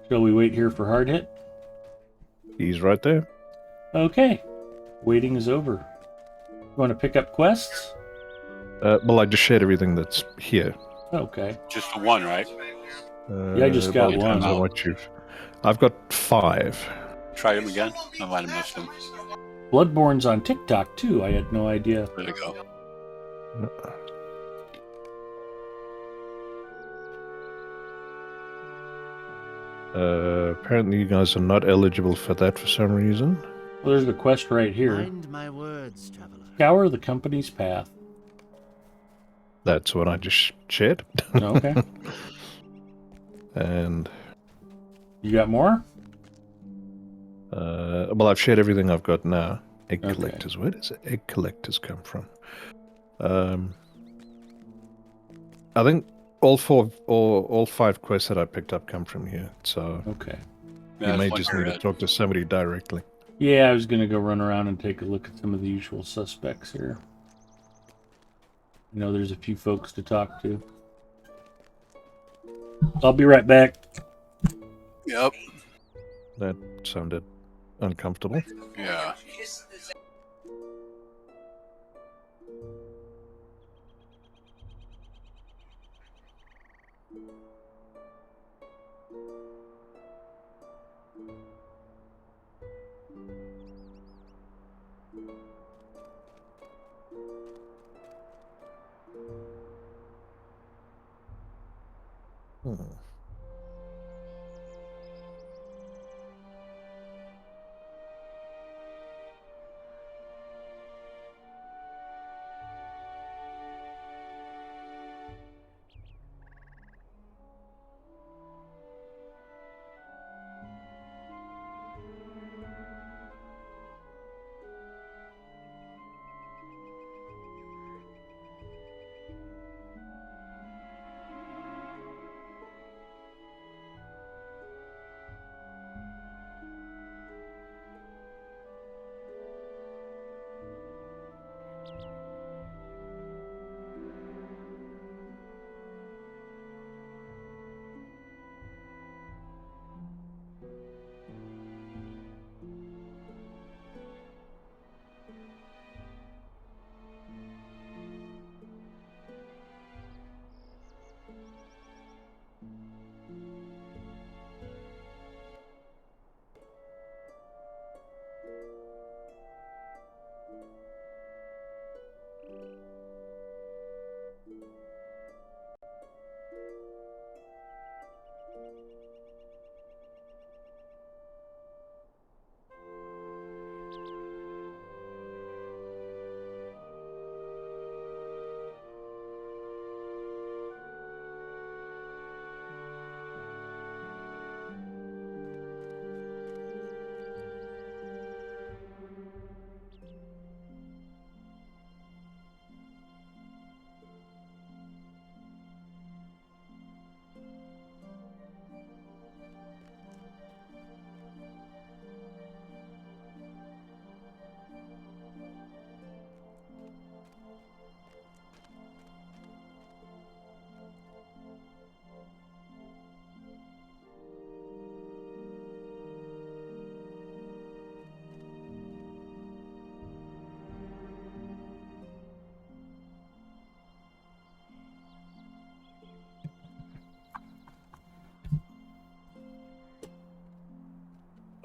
Shall we wait here for Hard Hit? He's right there. Okay. Waiting is over. You want to pick up quests? Well, I just shared everything that's here. Okay. Just the one, right? Yeah, I just got well, one. depends on what I've got 5. Try him again. I might have missed him. Bloodborne's on TikTok too. I had no idea. There you go. Apparently you guys are not eligible for that for some reason. Well, there's the quest right here. Mind my words, traveler. Scour the company's path. That's what I just shared. Okay. And You got more? well, I've shared everything I've got now. Egg Okay. collectors. Where does egg collectors come from? I think all 5 quests that I picked up come from here. So Okay. Yeah, you may that's just one need to here. talk to somebody directly. Yeah, I was going to go run around and take a look at some of the usual suspects here. there's a few folks to talk to. I'll be right back. Yep. That sounded uncomfortable. Yeah. Hmm.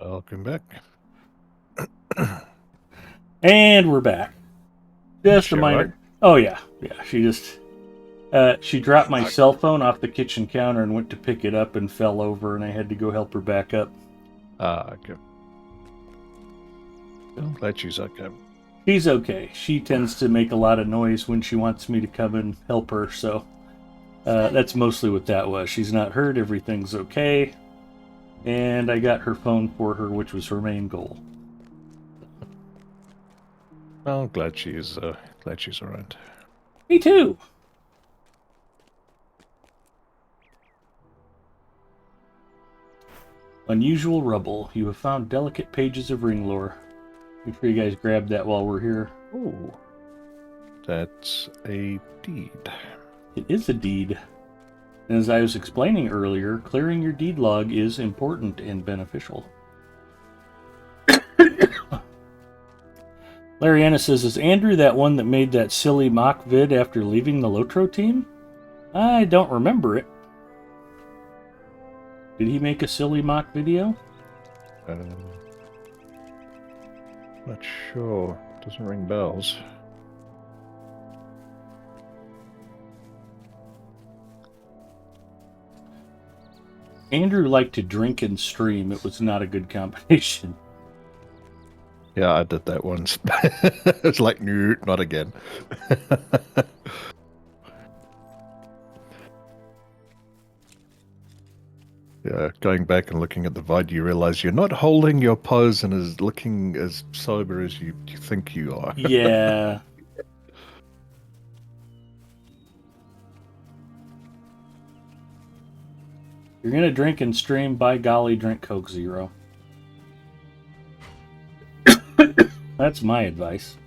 Welcome back. And we're back. Just a Sure. minor. Oh yeah. She dropped my cell phone off the kitchen counter and went to pick it up and fell over, and I had to go help her back up. Okay. I'm glad she's okay. She's okay. She tends to make a lot of noise when she wants me to come and help her, so that's mostly what that was. She's not hurt. Everything's okay. And I got her phone for her, which was her main goal. Well, I'm glad she's around. Me too. Unusual rubble. You have found delicate pages of ring lore. Make sure you guys grab that while we're here. Ooh. That's a deed. It is a deed. And as I was explaining earlier, clearing your deed log is important and beneficial. Larry says, is Andrew that one that made that silly mock vid after leaving the Lotro team? I don't remember it. Did he make a silly mock video? Not sure. Doesn't ring bells. Andrew liked to drink and stream. It was not a good combination. Yeah, I did that once. It's like, no, not again. Yeah, going back and looking at the VOD, you realize you're not holding your pose and is looking as sober as you think you are. Yeah. You're gonna drink and stream, by golly, drink Coke Zero. That's my advice.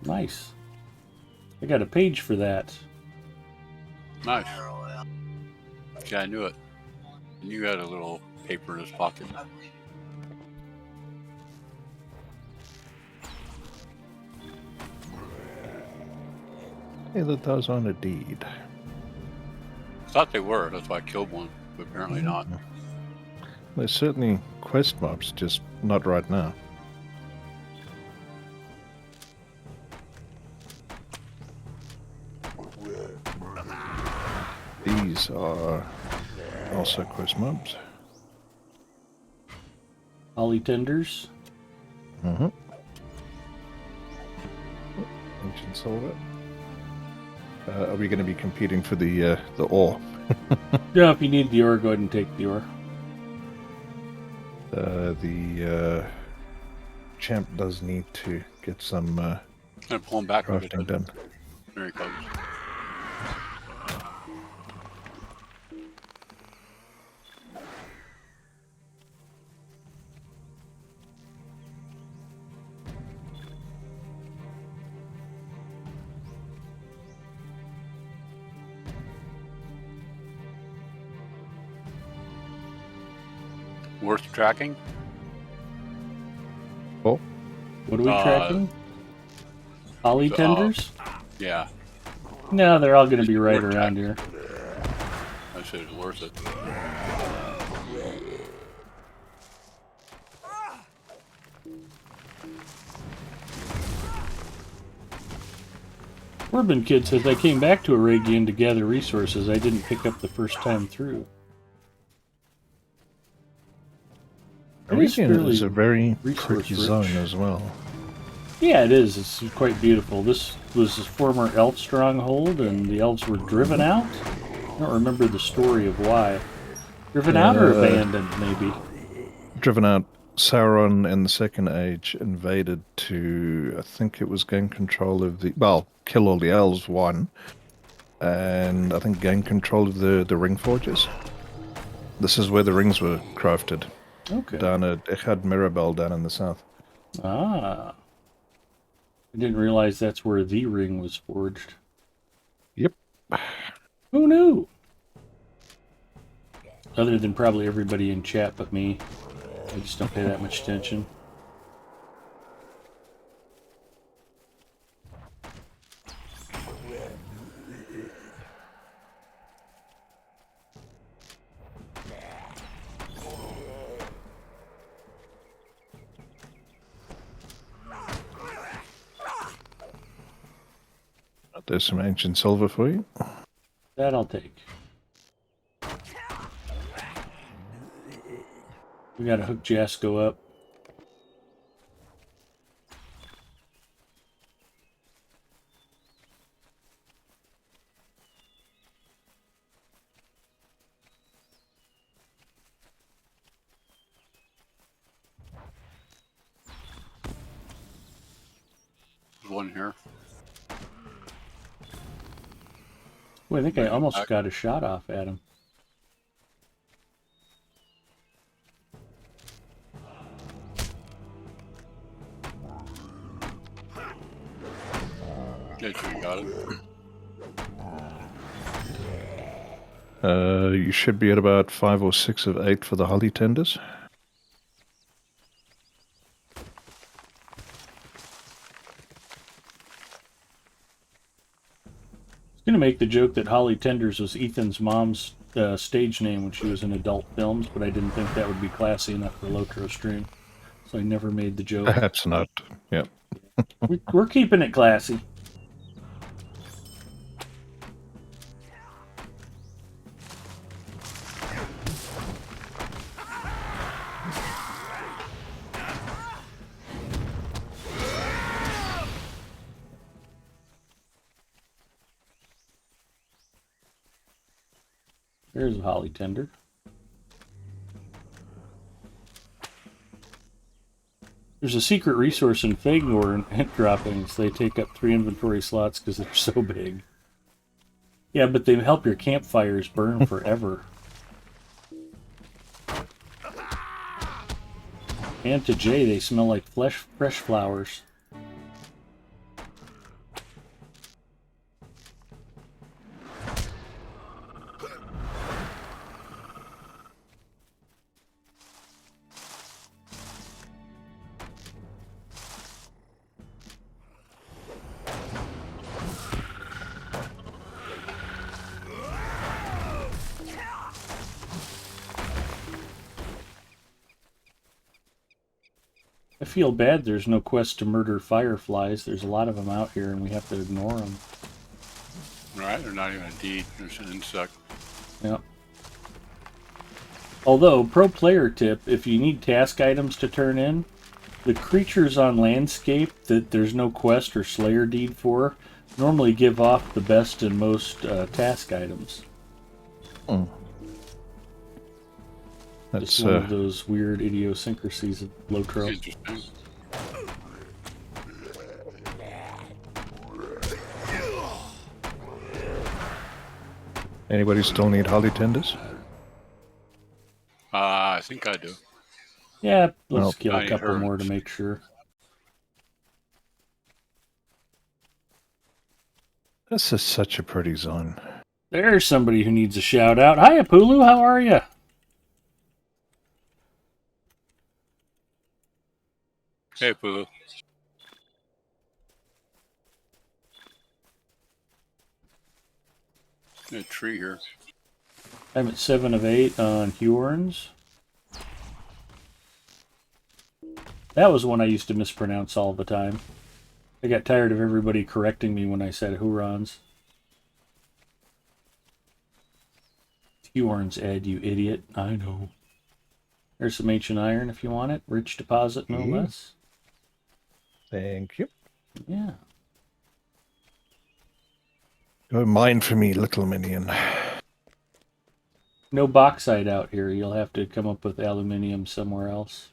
Nice. I got a page for that. Nice. Yeah, I knew it. And you had a little paper in his pocket. Hey, that those on a deed. I thought they were. That's why I killed one, but apparently not. There's certainly quest mobs, just not right now. These are also quest mobs. Holly tenders. Mm-hmm. Ancient silver. Are we going to be competing for the ore? Yeah, if you need the ore, go ahead and take the ore. The champ does need to get some And pull him back. crafting done. There he comes. Worth tracking? Oh, What are we tracking? Holly tenders? Yeah, No, they're all going to be right Worth around tracking. here. I said it's worth it. Urban Kid says, I came back to Aragian to gather resources I didn't pick up the first time through. It is Aragian fairly is a very resource pretty rich. zone as well. Yeah, it is. It's quite beautiful. This was a former elf stronghold, and the elves were driven out. I don't remember the story of why. Driven out or abandoned, maybe. Driven out, Sauron in the Second Age invaded to, I think it was gain control of the, well, kill all the elves, one, and I think gain control of the ring forges. This is where the rings were crafted, Okay. down at Echad Mirabel down in the south. Ah. I didn't realize that's where the ring was forged. Yep. Who knew? Other than probably everybody in chat but me. I just don't pay that much attention. There's some ancient silver for you. That I'll take. We gotta hook Jasco up. There's one here. Well, I think I almost got a shot off at him. Yeah, you got it. You should be at about 5 or 6 of 8 for the holly tenders. I was going to make the joke that Holly Tenders was Ethan's mom's stage name when she was in adult films, but I didn't think that would be classy enough for Lotro stream. So I never made the joke. Perhaps not. Yep. We're keeping it classy. There's a Holly Tender. There's a secret resource in Fagor and hint droppings. They take up 3 inventory slots because they're so big. Yeah, but they help your campfires burn forever. And to Jay, they smell like fresh flowers. I feel bad there's no quest to murder fireflies. There's a lot of them out here and we have to ignore them. Right? They're not even a deed. There's an insect. Yep. Although, pro player tip, if you need task items to turn in, the creatures on landscape that there's no quest or slayer deed for normally give off the best and most task items. Mm. Just That's one of those weird idiosyncrasies of Lotro. Interesting. anybody still need holly tenders? I think I do. Yeah, let's Well, kill I a need couple herbs. more to make sure. This is such a pretty zone. There's somebody who needs a shout out. Hi, Apulu, how are you? Hey, Pulu. There's a tree here. I'm at 7 of 8 on Hurons. That was one I used to mispronounce all the time. I got tired of everybody correcting me when I said Hurons. Hurons, Ed, you idiot. I know. There's some ancient iron if you want it. Rich deposit, no less. Thank you. Yeah. Go mine for me, little minion. No bauxite out here. You'll have to come up with aluminium somewhere else.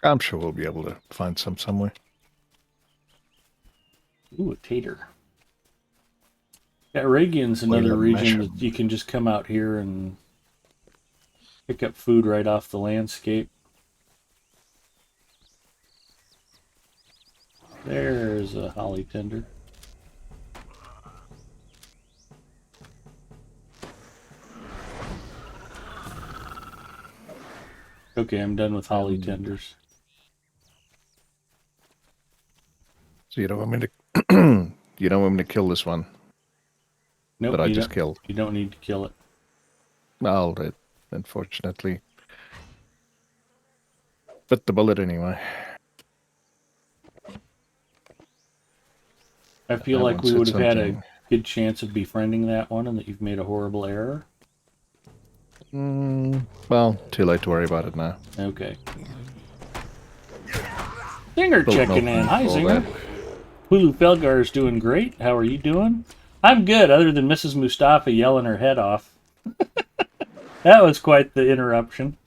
I'm sure we'll be able to find some somewhere. Ooh, a tater. Yeah, Reagan's another region that you can just come out here and pick up food right off the landscape. There's a holly tender. Okay, I'm done with holly tenders. So you don't want me to you don't want me to kill this one Nope, that I just killed. You don't need to kill it. Well, it unfortunately bit the bullet anyway. I feel That like one we said would have had a something. good chance of befriending that one and that you've made a horrible error. Well, too late to worry about it now. Okay. Zinger Bullet checking no in. Hi, all Zinger. that. Hulu Felgar is doing great. How are you doing? I'm good, other than Mrs. Mustafa yelling her head off. That was quite the interruption.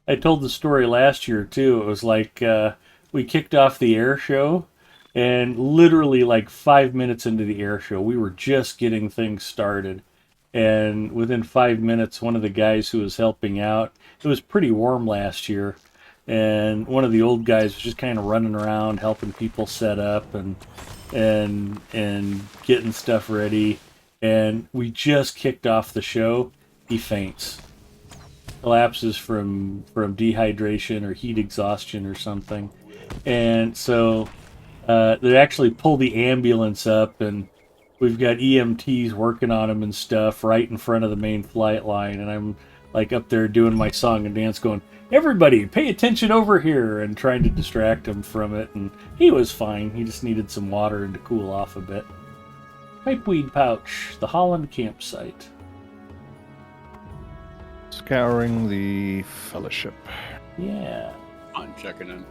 I told the story last year, too. It was like we kicked off the air show, and literally like 5 minutes into the air show, we were just getting things started. And within 5 minutes, one of the guys who was helping out, it was pretty warm last year, and one of the old guys was just kind of running around helping people set up and getting stuff ready. And we just kicked off the show. He faints, collapses from dehydration or heat exhaustion or something, and so they actually pull the ambulance up, and we've got EMTs working on him and stuff right in front of the main flight line. And I'm like up there doing my song and dance, going, "Everybody, pay attention over here," and trying to distract him from it. And he was fine. He just needed some water and to cool off a bit. Pipeweed pouch, the Holland campsite. Scouring the fellowship. Yeah. I'm checking in.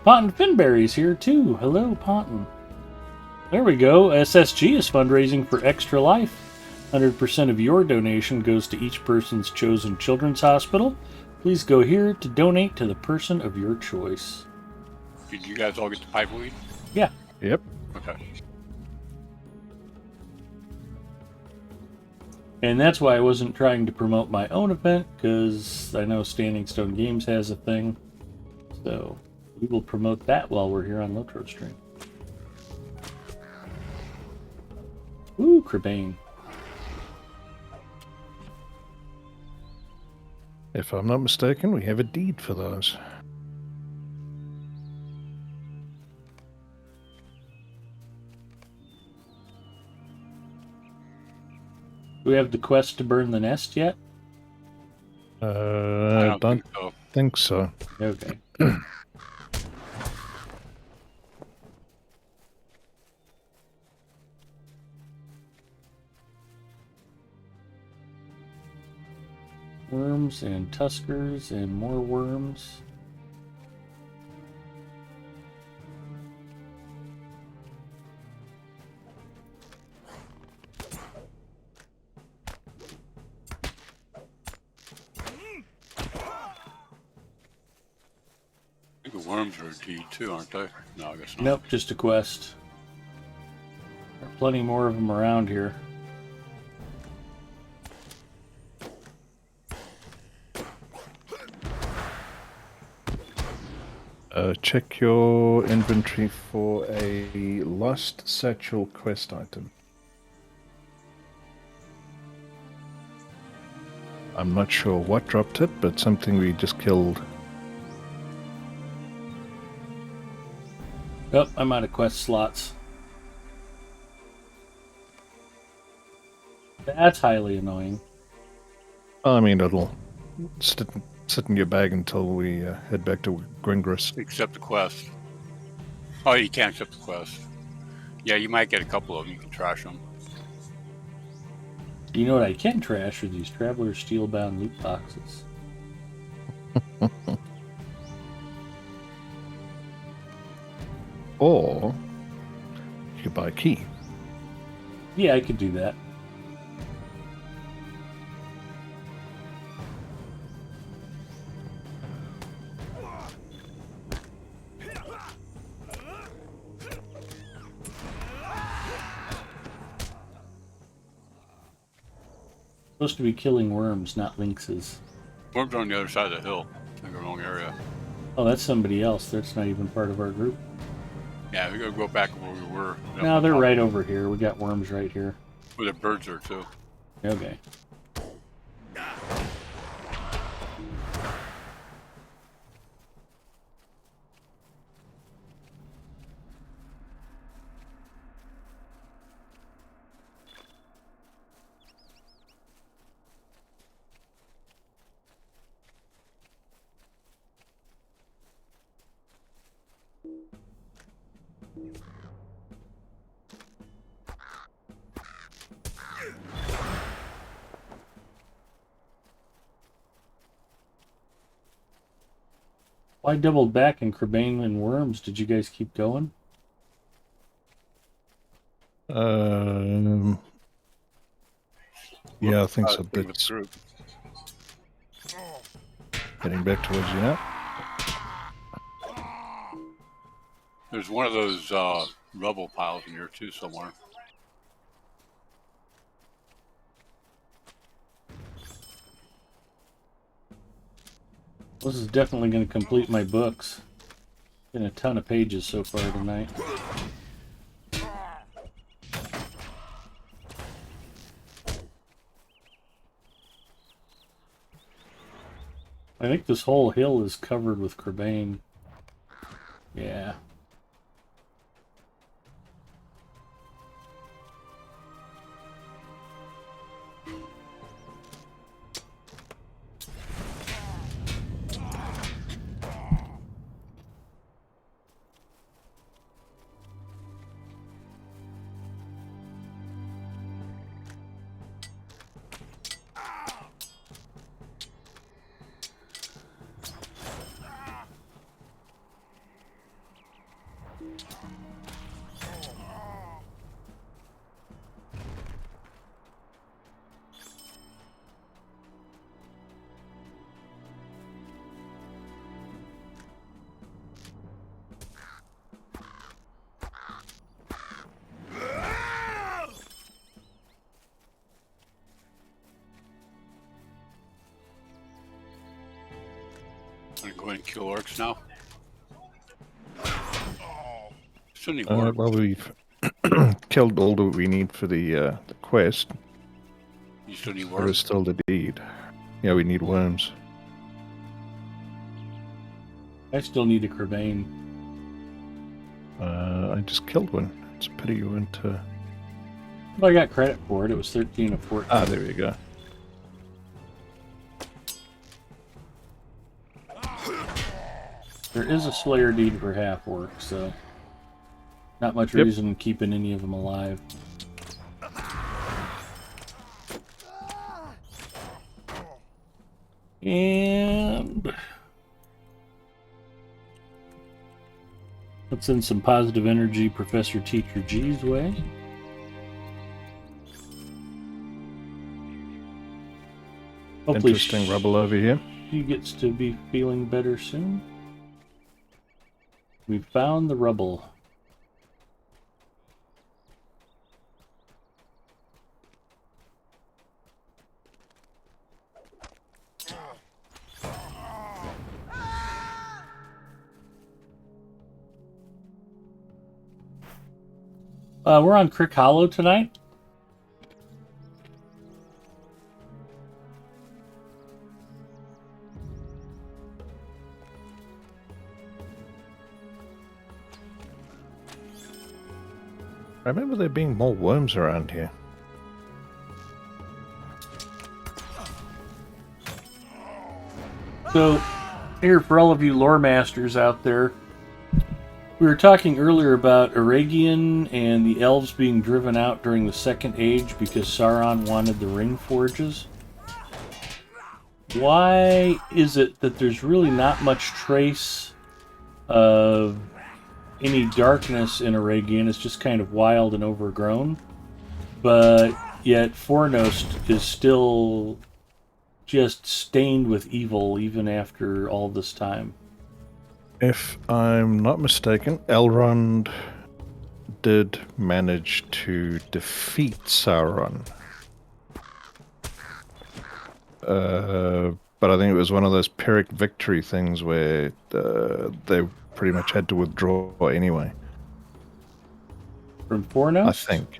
Ponton Finberry's here too. Hello, Ponton. There we go. SSG is fundraising for Extra Life. 100% of your donation goes to each person's chosen children's hospital. Please go here to donate to the person of your choice. Did you guys all get the pipeweed? Yeah. Yep. Okay. And that's why I wasn't trying to promote my own event, because I know Standing Stone Games has a thing. So we will promote that while we're here on Lotro Stream. Ooh, Crabane. If I'm not mistaken, we have a deed for those. Do we have the quest to burn the nest yet? I don't think so. think so. Okay. Worms and tuskers and more worms. I think the worms are a deed too, aren't they? No, I guess not. Nope, just a quest. There are plenty more of them around here. Check your inventory for a lost satchel quest item. I'm not sure what dropped it, but something we just killed. Oh, I'm out of quest slots. That's highly annoying. I mean, it'll sit in your bag until we head back to Gringris. Accept the quest. Oh, you can't accept the quest. Yeah, you might get a couple of them. You can trash them. You know what I can trash are these Traveler Steelbound loot boxes. Or you could buy a key. Yeah, I could do that. Supposed to be killing worms, not lynxes. Worms are on the other side of the hill. In the wrong area. Oh, that's somebody else. That's not even part of our group. Yeah, we gotta go back where we were. No, they're right over here. We got worms right here. Where the birds are too. Okay. Well, I doubled back in Crebain and worms. Did you guys keep going? Yeah, I think so. With the That's group. getting back towards you now. There's one of those rubble piles in here too somewhere. This is definitely going to complete my books. Been a ton of pages so far tonight. I think this whole hill is covered with Crebain. Yeah. I'm gonna go ahead and kill orcs now. Still need worms. Well, we've killed all that we need for the quest. You still need There is worms. still the deed. Yeah, we need worms. I still need a Crebain. I just killed one. It's a pity you weren't. Well, I got credit for it. It was 13 of 14. Ah, there we go. There is a Slayer deed for half orc, so not much Yep. reason in keeping any of them alive. And let's send some positive energy Professor Teacher G's way. Hopefully Interesting rubble over here. she gets to be feeling better soon. We found the rubble. We're on Crick Hollow tonight. I remember there being more worms around here. So, here for all of you lore masters out there, we were talking earlier about Aragian and the elves being driven out during the Second Age because Sauron wanted the ring forges. Why is it that there's really not much trace of any darkness in Aragian? It's just kind of wild and overgrown. But yet Fornost is still just stained with evil even after all this time. If I'm not mistaken, Elrond did manage to defeat Sauron. But I think it was one of those Pyrrhic victory things where they pretty much had to withdraw anyway. From Fornost? I think.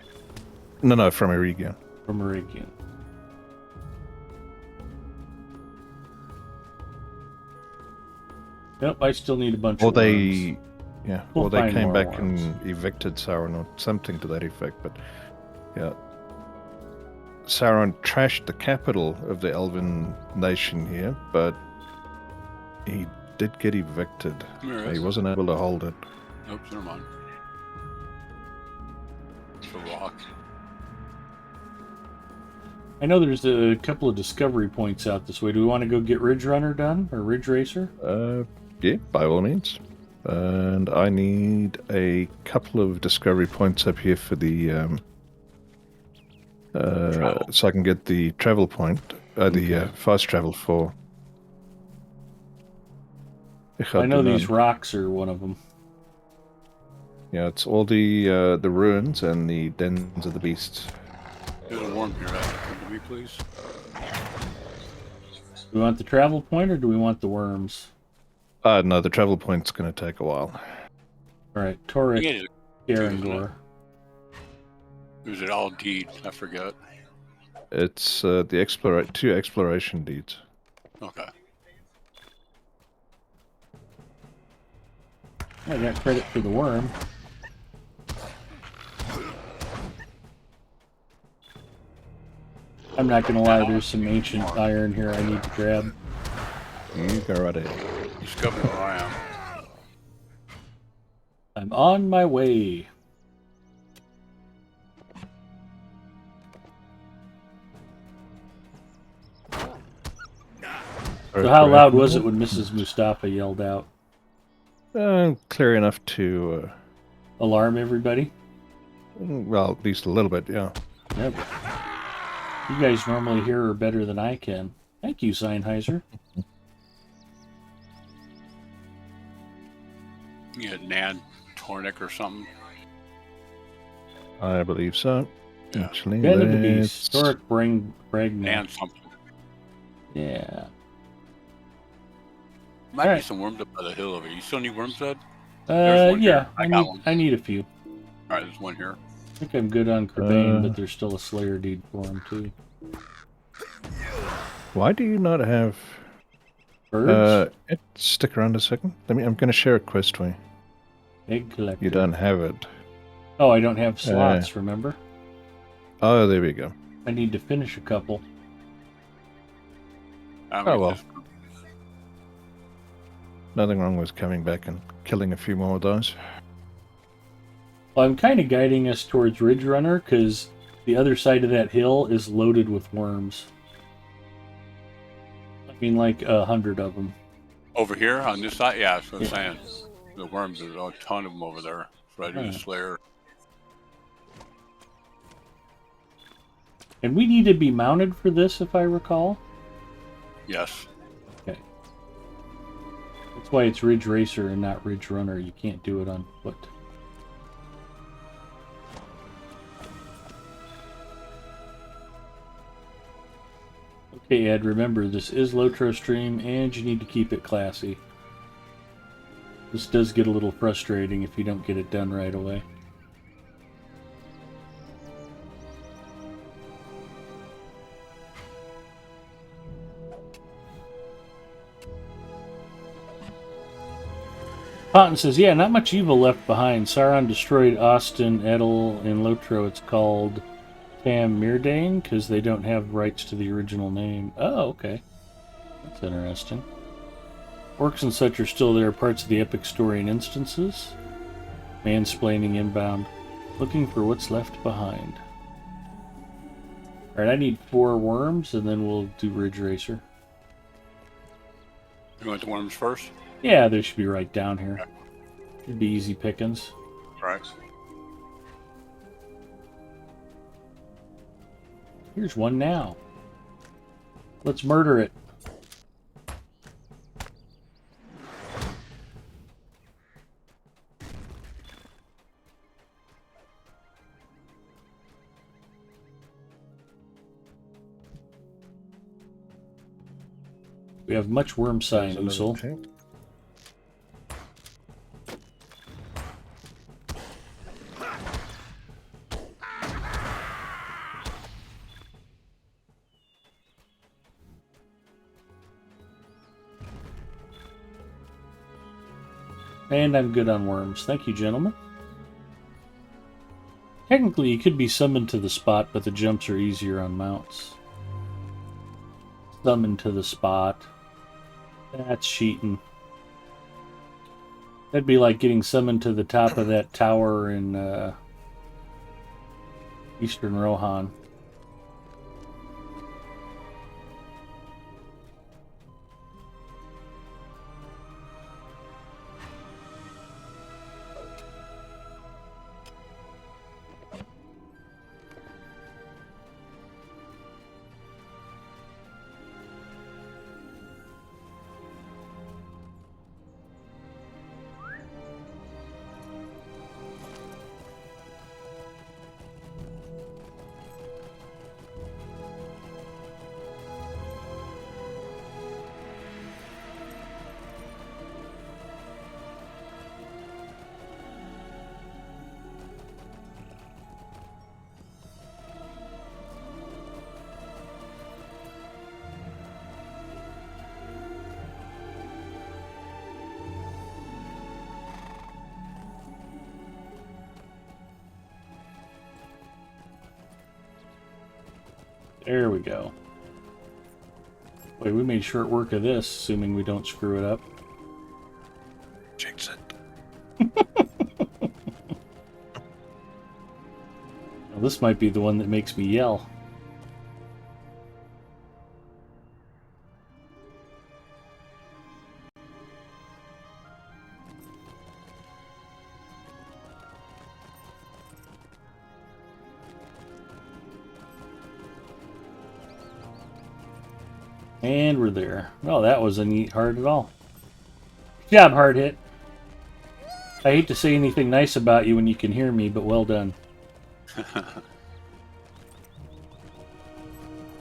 No, from Eregion. From Aragian. Yep, I still need a bunch Or of worms. they, yeah, We'll or they find came more back worms. and evicted Sauron or something to that effect. But yeah, Sauron trashed the capital of the Elven nation here, but he did get evicted. There it He is. wasn't able to hold it. Oops, never mind. It's a rock. I know there's a couple of discovery points out this way. Do we want to go get Ridge Runner done? Or Ridge Racer? Yeah, by all means. And I need a couple of discovery points up here for the so I can get the travel point, the fast travel for. I know these rocks are one of them. Yeah, it's all the ruins and the dens of the beasts. There's a worm here. Come to me, please. Do we want the travel point or do we want the worms? No, the travel point's going to take a while. Alright, Toric, Yeah, isn't Garangor. Or is it all deed? I forgot. It's the two exploration deeds. Okay. I got credit for the worm. I'm not gonna lie, there's some ancient iron here I need to grab. You go right ahead. Discover where I am. I'm on my way. So how loud was it when Mrs. Mustafa yelled out? Clear enough to, Alarm everybody? well, at least a little bit, yeah. Yep. You guys normally hear her better than I can. Thank you, Seinheiser. You had Nan Tornik or something. I believe so. Yeah. Actually, Den of the let's- Beast. Historic Bragna. Nan something. Yeah. Might be Alright. some worms up by the hill over here. You still need worms, Ed? There's one Yeah. here. I got one. I need a few. Alright, there's one here. I think I'm good on Crebain, but there's still a Slayer deed for him too. Why do you not have? Birds? Stick around a second. I'm going to share a quest with you. Egg collector. You don't have it. Oh, I don't have slots, remember? Oh, there we go. I need to finish a couple. I Oh, well. Nothing wrong with coming back and killing a few more of those. Well, I'm kind of guiding us towards Ridge Runner because the other side of that hill is loaded with worms. I mean, like 100 of them. Over here on this side? Yeah, that's what I'm saying. The worms, there's a ton of them over there. So I do the Slayer. And we need to be mounted for this, if I recall. Yes. Okay. That's why it's Ridge Racer and not Ridge Runner. You can't do it on foot. Okay, Ed, remember, this is Lotro Stream, and you need to keep it classy. This does get a little frustrating if you don't get it done right away. Ponton says, yeah, not much evil left behind. Sauron destroyed Austin, Edel, and Lotro. It's called Tam Mirdane because they don't have rights to the original name. Oh, okay. That's interesting. Orcs and such are still there, parts of the epic story and instances. Mansplaining inbound. Looking for what's left behind. Alright, I need 4 worms, and then we'll do Ridge Racer. You want the worms first? Yeah, they should be right down here. Should be easy pickings. Right. Here's one now. Let's murder it. We have much worm sign, Usul. And I'm good on worms. Thank you, gentlemen. Technically, you could be summoned to the spot, but the jumps are easier on mounts. Summoned to the spot. That's cheating. That'd be like getting summoned to the top of that tower in Eastern Rohan. There we go. Wait, we made short work of this, assuming we don't screw it up. Jinx it. Well, this might be the one that makes me yell. And we're there. Oh, that wasn't neat hard at all. Good job, hard hit. I hate to say anything nice about you when you can hear me, but well done.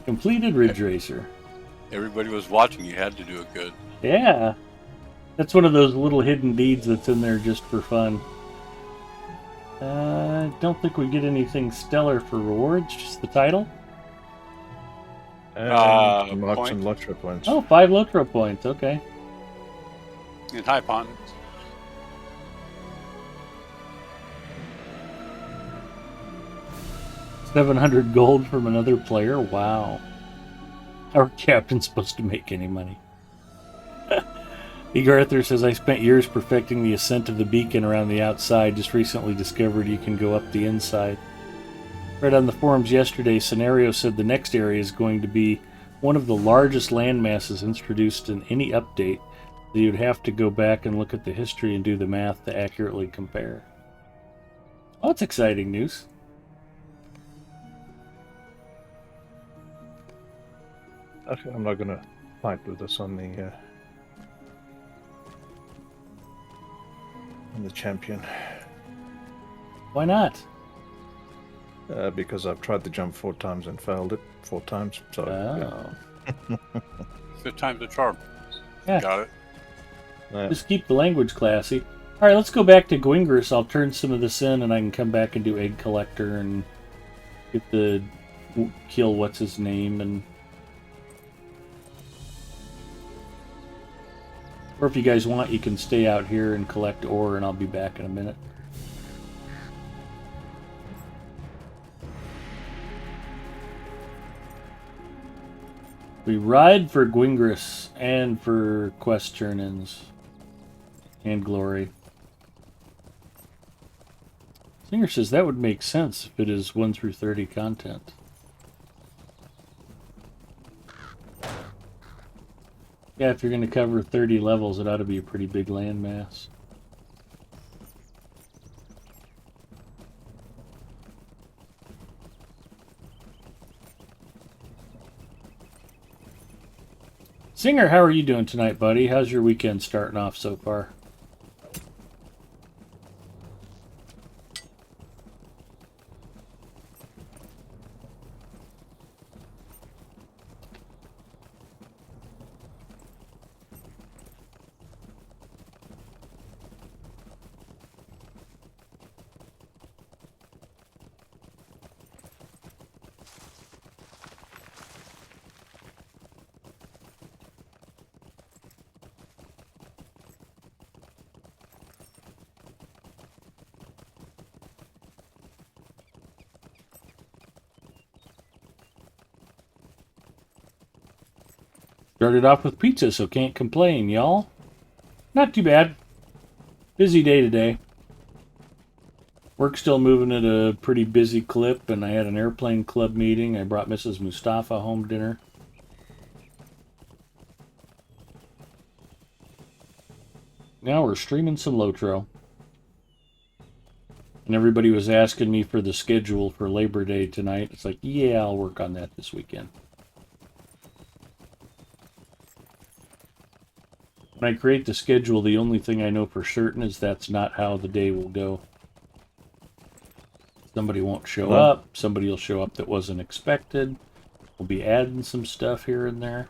Completed Ridge Racer. Everybody was watching. You had to do it good. Yeah. That's one of those little hidden deeds that's in there just for fun. I don't think we get anything stellar for rewards, just the title. Lots and Lotro points. Oh, 5 Lotro points, okay. And hi, Ponton. $700 gold from another player? Wow. Our captain's supposed to make any money. Eager Arthur says, I spent years perfecting the ascent of the beacon around the outside. Just recently discovered you can go up the inside. Read on the forums yesterday, Scenario said the next area is going to be one of the largest land masses introduced in any update. So you'd have to go back and look at the history and do the math to accurately compare. Oh, that's exciting news. Actually, I'm not going to fight with this on the champion. Why not? Because I've tried to jump 4 times and failed it 4 times. So Oh. yeah. 5 times the charm. Yeah. Got it. Just keep the language classy. Alright, let's go back to Gwingris. I'll turn some of this in and I can come back and do Egg Collector and get the kill what's his name and... Or if you guys want, you can stay out here and collect ore and I'll be back in a minute. We ride for Gwingris and for quest turn-ins and glory. Singer says that would make sense if it is 1 through 30 content. Yeah, if you're going to cover 30 levels, it ought to be a pretty big landmass. Singer, how are you doing tonight, buddy? How's your weekend starting off so far? Started off with pizza, so can't complain, y'all. Not too bad. Busy day today. Work's still moving at a pretty busy clip, and I had an airplane club meeting. I brought Mrs. Mustafa home dinner. Now we're streaming some Lotro. And everybody was asking me for the schedule for Labor Day tonight. It's like, yeah, I'll work on that this weekend. When I create the schedule, the only thing I know for certain is that's not how the day will go. Somebody won't show up. Somebody will show up that wasn't expected. We'll be adding some stuff here and there.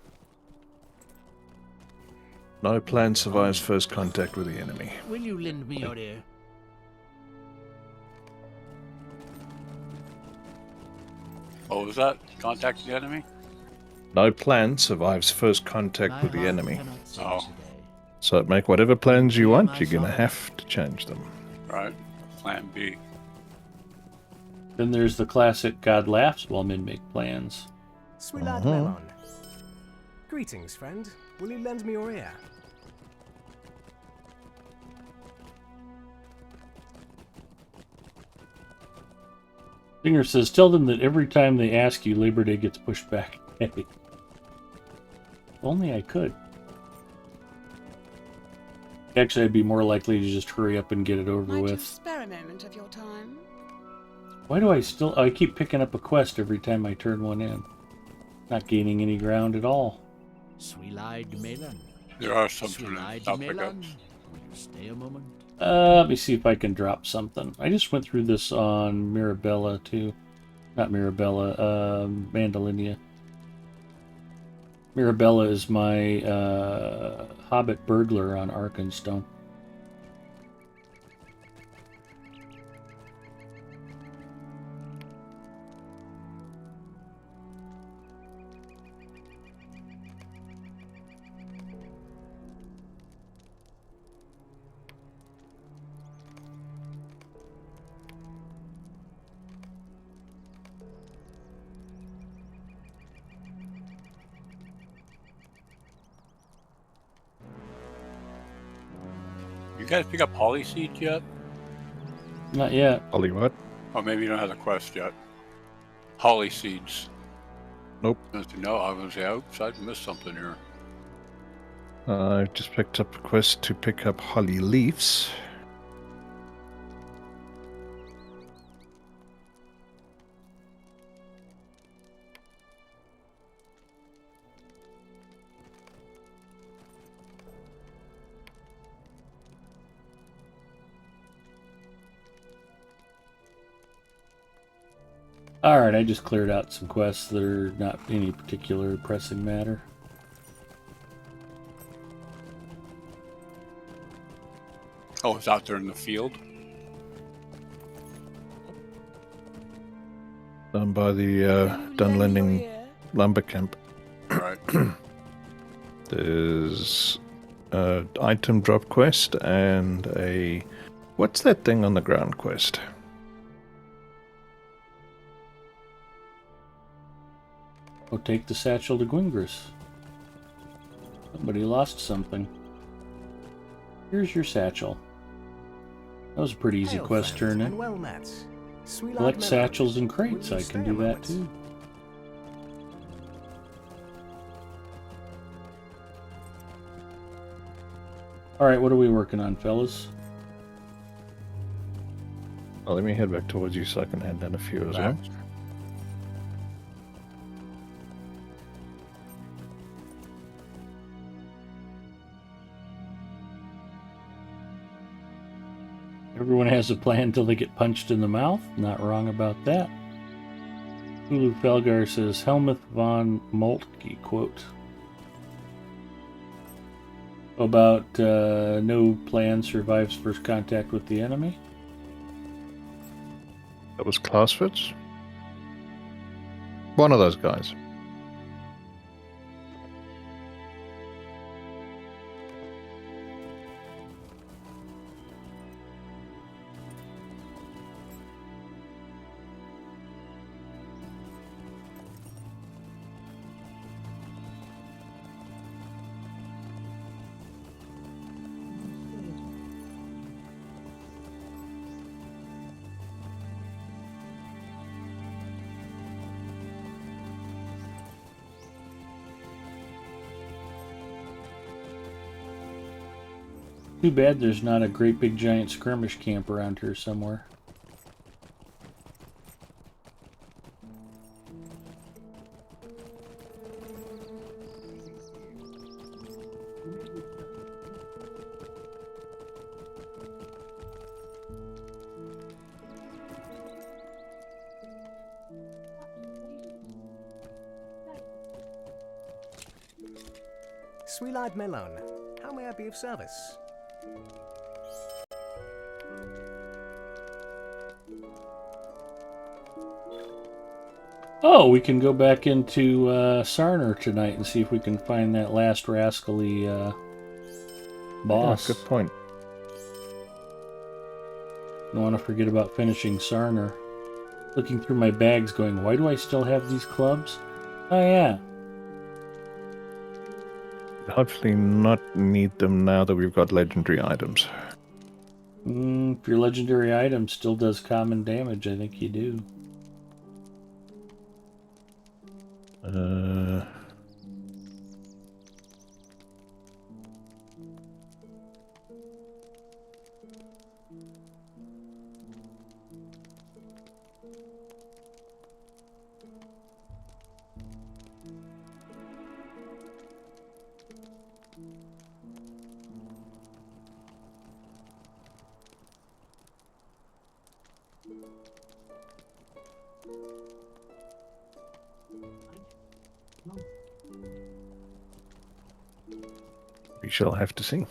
No plan survives first contact with the enemy. Will you lend me your ear? What was that? Contact the enemy? No plan survives first contact with the enemy. Oh. So make whatever plans you want, you're going to have to change them. Right. Plan B. Then there's the classic God laughs while men make plans. Sweet lad Lemon. Greetings, friend. Will you lend me your ear? Singer says, tell them that every time they ask you, Labor Day gets pushed back. Hey. If only I could. Actually, I'd be more likely to just hurry up and get it over Might with. you spare a moment of your time? Why do I keep picking up a quest every time I turn one in? Not gaining any ground at all. Sweet-eyed melon. There are some sort Sweet-eyed of melon. pickups. Will you stay a moment? Let me see if I can drop something. I just went through this on Mirabella, too. Not Mirabella, Mandalinia. Mirabella is my Hobbit burglar on Arkenstone. guys pick up holly seeds yet? Not yet. Ollie, what? Or maybe you don't have the quest yet. Holly seeds. Nope. No, I was going to say, oops, I missed something here. I've just picked up a quest to pick up holly leaves. Alright, I just cleared out some quests that are not any particular pressing matter. Oh, it's out there in the field? Down by the Dunlending lumber camp. Right. There's an item drop quest and a... What's that thing on the ground quest? Oh, take the satchel to Gwingris. Somebody lost something. Here's your satchel. That was a pretty easy Hail, quest friend, turn and in. well met. Sweet-eyed Collect melon. satchels and crates. Will I you can stay do a that moment? too. Alright, what are we working on, fellas? Well, let me head back towards you so I can hand down a few as well. Everyone has a plan until they get punched in the mouth. Not wrong about that. Hulu Felgar says Helmuth von Moltke quote about no plan survives first contact with the enemy. That was Clausewitz? One of those guys. Too bad there's not a great big giant skirmish camp around here somewhere. Sweet-eyed melon. How may I be of service? Oh, we can go back into Sarner tonight and see if we can find that last rascally boss. Yeah, good point. Don't want to forget about finishing Sarner. Looking through my bags going, why do I still have these clubs? Oh yeah. Hopefully not need them now that we've got legendary items. If your legendary item still does common damage, I think you do. We shall have to see.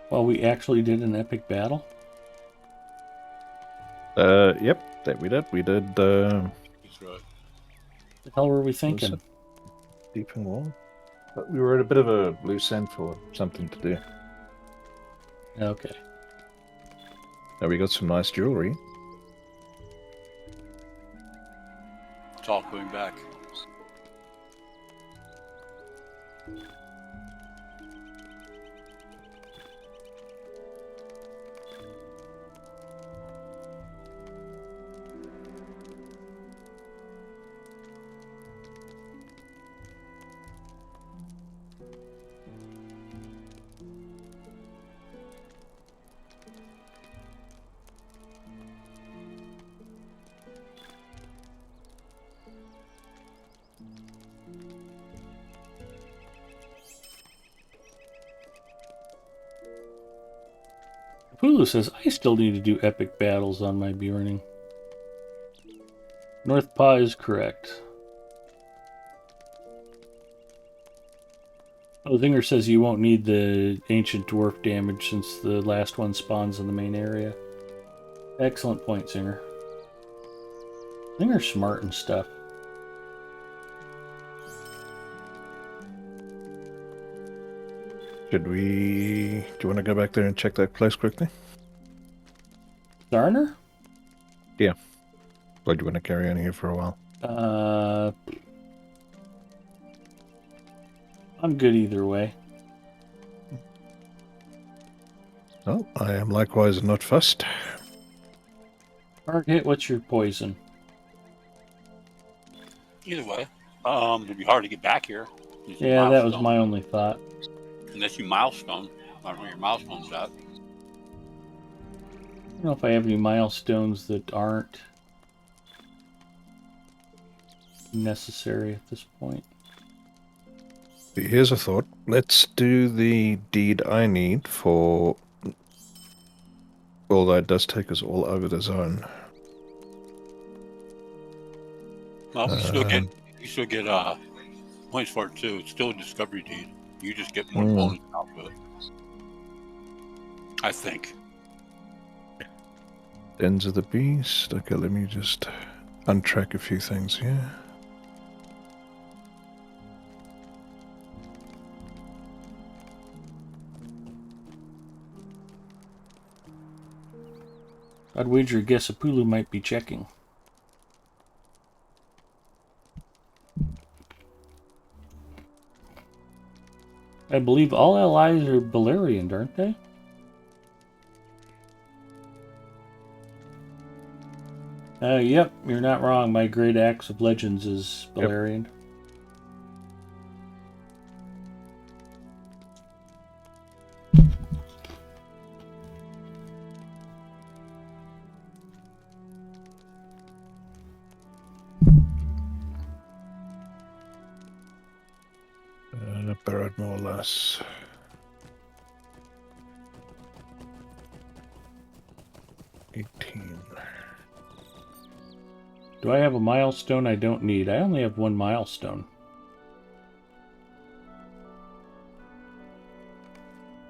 Well, we actually did an epic battle. Yep, that we did. We did, That's right. The hell were we what was thinking? it? Deep in Wall. But we were at a bit of a loose end for something to do. Okay. Now we got some nice jewelry. It's all coming back. Hulu says, I still need to do epic battles on my Bjorning. North Paw is correct. Oh, Zinger says you won't need the ancient dwarf damage since the last one spawns in the main area. Excellent point, Zinger. Zinger's smart and stuff. Do you want to go back there and check that place quickly? Zarner? Yeah. Or do you want to carry on here for a while? I'm good either way. No, I am likewise not fussed. Target, what's your poison? Either way, it'd be hard to get back here. Yeah, that was my only thought. Unless you milestone. I don't know where your milestone's at. I don't know if I have any milestones that aren't necessary at this point. Here's a thought. Let's do the deed I need for... Although it does take us all over the zone. Well, you still get points for it too. It's still a discovery deed. You just get more bonus out of it. I think. Ends of the Beast. Okay, let me just untrack a few things here. I'd wager a guess Apulu might be checking. I believe all allies are Balerian, aren't they? Yep, you're not wrong. My Great Axe of Legends is Balerian. Yep. Buried more or less. Do I have a milestone I don't need? I only have one milestone.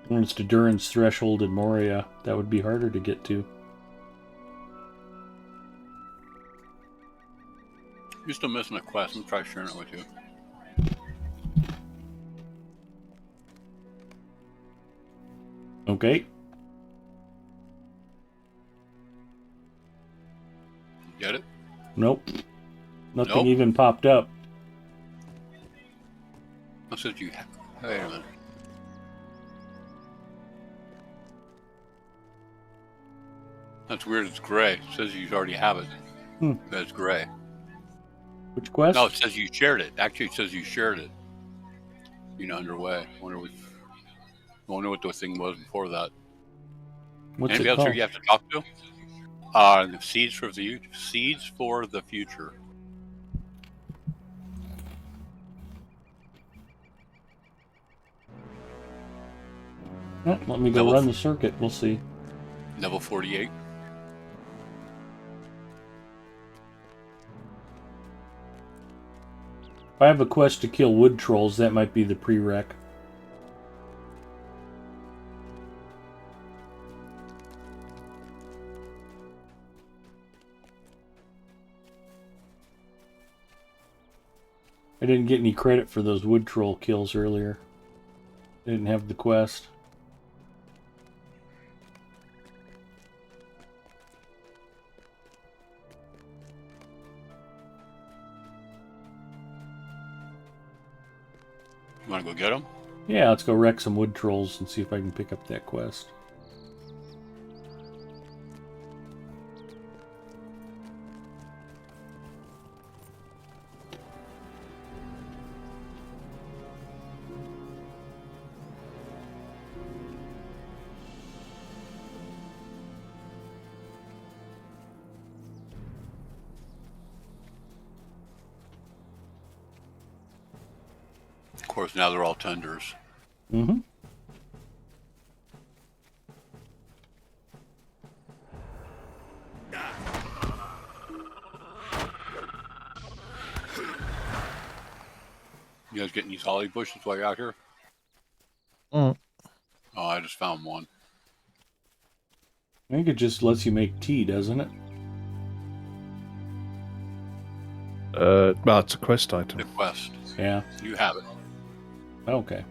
When it's to Duran's Threshold in Moria, that would be harder to get to. You're still missing a quest. I'm trying sharing it with you. Okay. Get it? Nope. Nothing Nope. even popped up. I said you. Wait a minute. That's weird. It's gray. It says you already have it. That's gray. Which quest? No, it says you shared it. Actually, it says you shared it. Underway. Wonder what the thing was before that. What's Anybody it else called? here you have to talk to? The Seeds for the Future. Oh, let me go run the circuit. We'll see. Level 48. If I have a quest to kill wood trolls, that might be the prereq. I didn't get any credit for those wood troll kills earlier. I didn't have the quest. You want to go get them? Yeah, let's go wreck some wood trolls and see if I can pick up that quest. Of course, now they're all tenders. Mm-hmm. You guys getting these holly bushes while you're out here? Mm. Oh, I just found one. I think it just lets you make tea, doesn't it? Well, it's a quest item. The quest. Yeah. You have it. Okay.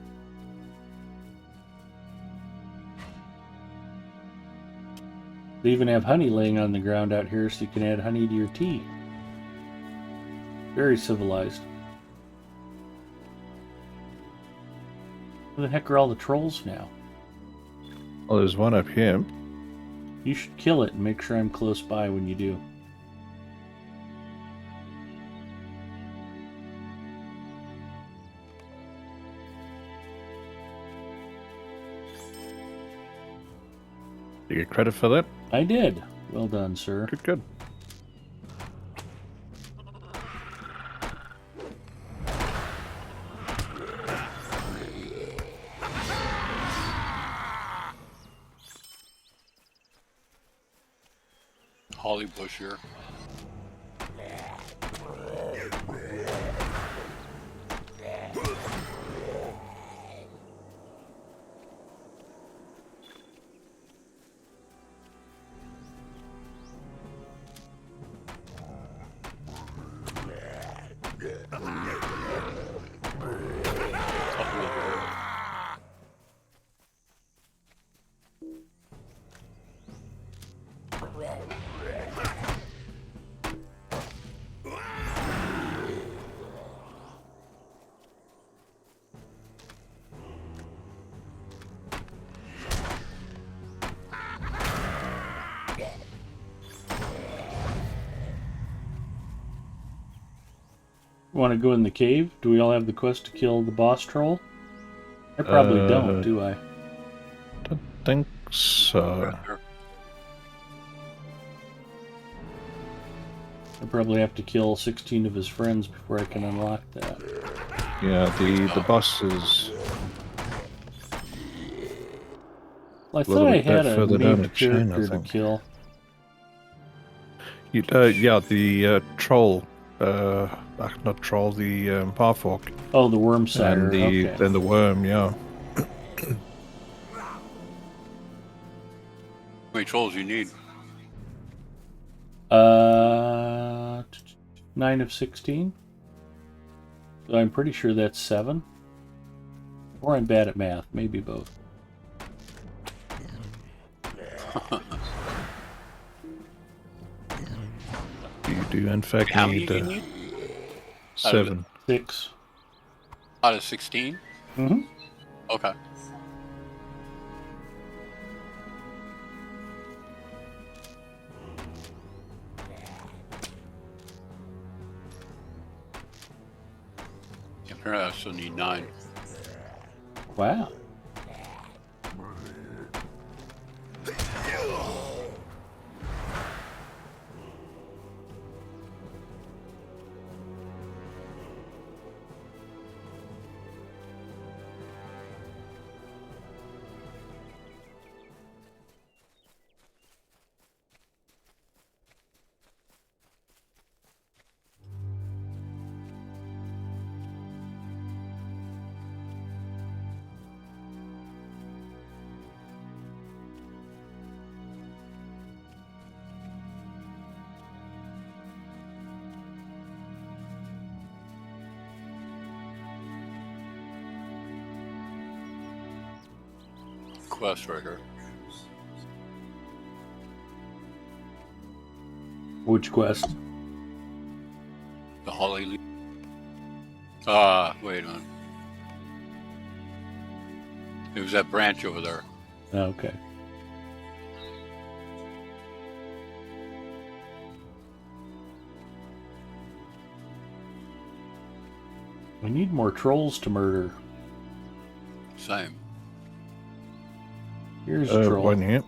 They even have honey laying on the ground out here so you can add honey to your tea. Very civilized. Where the heck are all the trolls now? Well, there's one up here. You should kill it and make sure I'm close by when you do. You get credit for that? I did. Well done, sir. Good, good. Holly bush here. Want to go in the cave? Do we all have the quest to kill the boss troll? I probably don't, do I? Don't think so. Right there. I probably have to kill 16 of his friends before I can unlock that. Yeah, the boss is Well, I a thought little I bit had a further down named the chain, I character to think. kill. You, yeah, the troll, not troll, the Parfork, Oh, the worm sire. and the Okay. and the worm. Yeah, How many trolls you need? 9 of 16. So I'm pretty sure that's 7. Or I'm bad at math. Maybe both. you do in fact How many need, do you need? 7. 6. Out of 16? Mm-hmm. Okay. Apparently I still need 9. Wow. quest right here. Which quest? The Holly Leaf. Wait a minute. It was that branch over there. Okay. We need more trolls to murder. Same. Here's a troll. One here.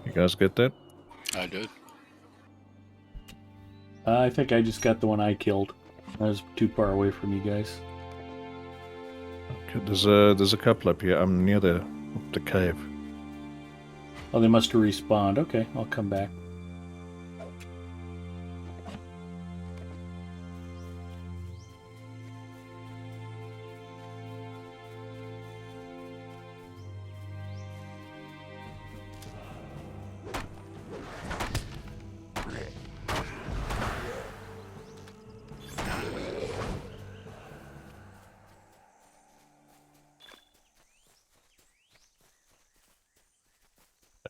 You guys get that? I did. I think I just got the one I killed. I was too far away from you guys. Okay, there's a couple up here. I'm near the cave. Oh, they must have respawned. Okay, I'll come back.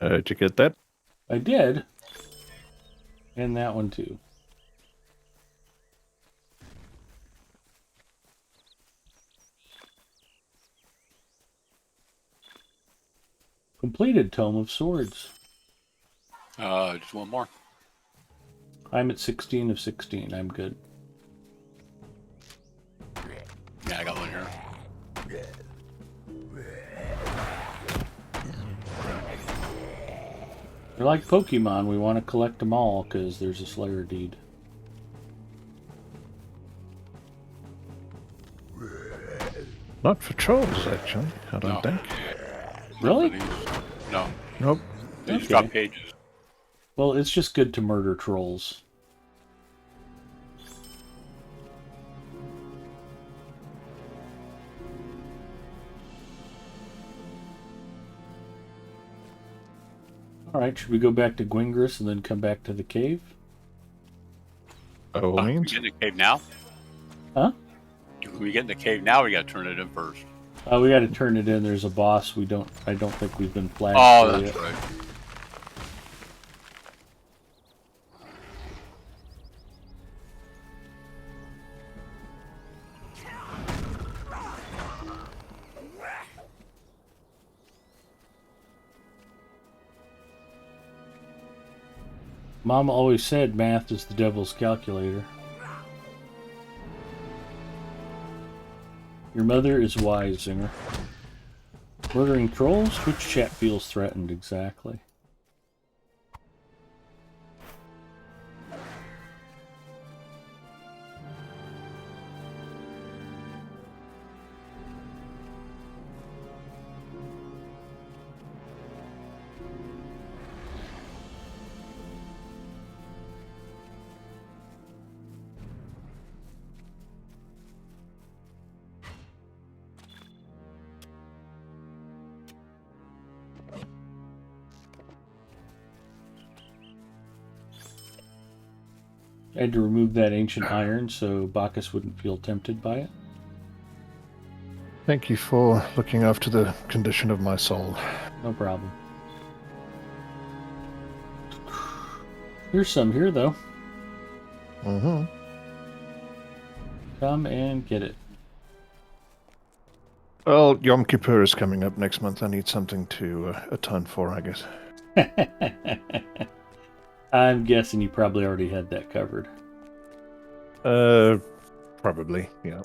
Did you get that? I did. And that one too. Completed Tome of Swords. Just one more. I'm at 16 of 16. I'm good. Yeah, I got one here. They're like Pokemon. We want to collect them all because there's a Slayer deed. Not for trolls, actually. I don't think. Really? No. Nope. They just Okay. got pages. Well, it's just good to murder trolls. Alright, should we go back to Gwingris and then come back to the cave? By all We means. get in the cave now? Huh? Can we get in the cave now? We got to turn it in first. We gotta turn it in. There's a boss I don't think we've been flagged Oh, for that's yet. right. Mama always said math is the devil's calculator. Your mother is wise, Zinger. Murdering trolls? Which chat feels threatened exactly? I had to remove that ancient iron so Bacchus wouldn't feel tempted by it. Thank you for looking after the condition of my soul. No problem. There's some here, though. Mm-hmm. Come and get it. Well, Yom Kippur is coming up next month. I need something to atone for, I guess. I'm guessing you probably already had that covered. Probably, yeah.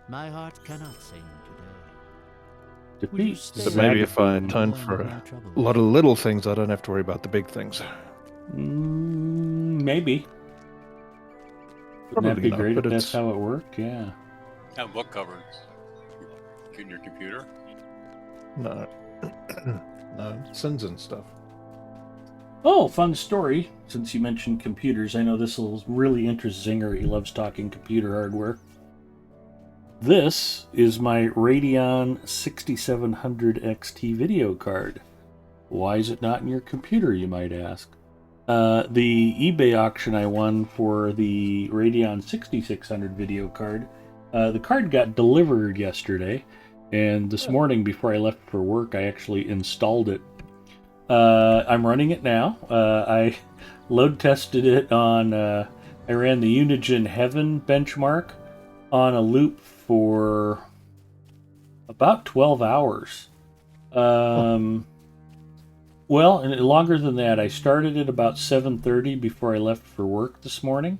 My heart cannot sing today. Will you Defeat stay So maybe if I Zagathun. atone for a lot of little things, I don't have to worry about the big things. Maybe. Wouldn't that Probably be not, great if but that's it's- how it worked? Yeah. Have book cover in your computer. No. No, sins and stuff. Oh, fun story. Since you mentioned computers, I know this will really interest Zinger. He loves talking computer hardware. This is my Radeon 6700 XT video card. Why is it not in your computer, you might ask? the eBay auction I won for the Radeon 6600 video card. The card got delivered yesterday, and this morning before I left for work, I actually installed it. I'm running it now. I load tested it on. I ran the Unigen Heaven benchmark on a loop for about 12 hours. Well, and longer than that. I started at about 7:30 before I left for work this morning,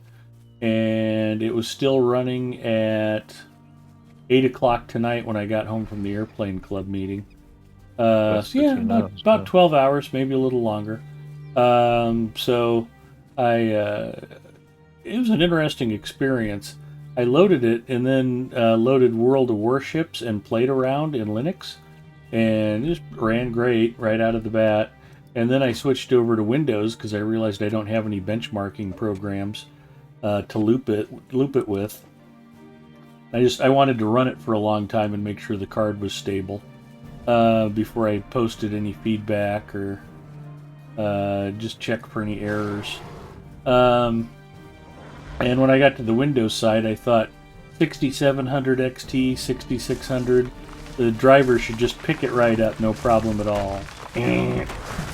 and it was still running at 8 o'clock tonight when I got home from the airplane club meeting. So yeah, about 12 hours, maybe a little longer. So it was an interesting experience. I loaded it and then loaded World of Warships and played around in Linux, and it just ran great right out of the bat. And then I switched over to Windows because I realized I don't have any benchmarking programs to loop it with. I wanted to run it for a long time and make sure the card was stable before I posted any feedback or just check for any errors. And when I got to the Windows side, I thought 6700 XT, 6600, the driver should just pick it right up, no problem at all.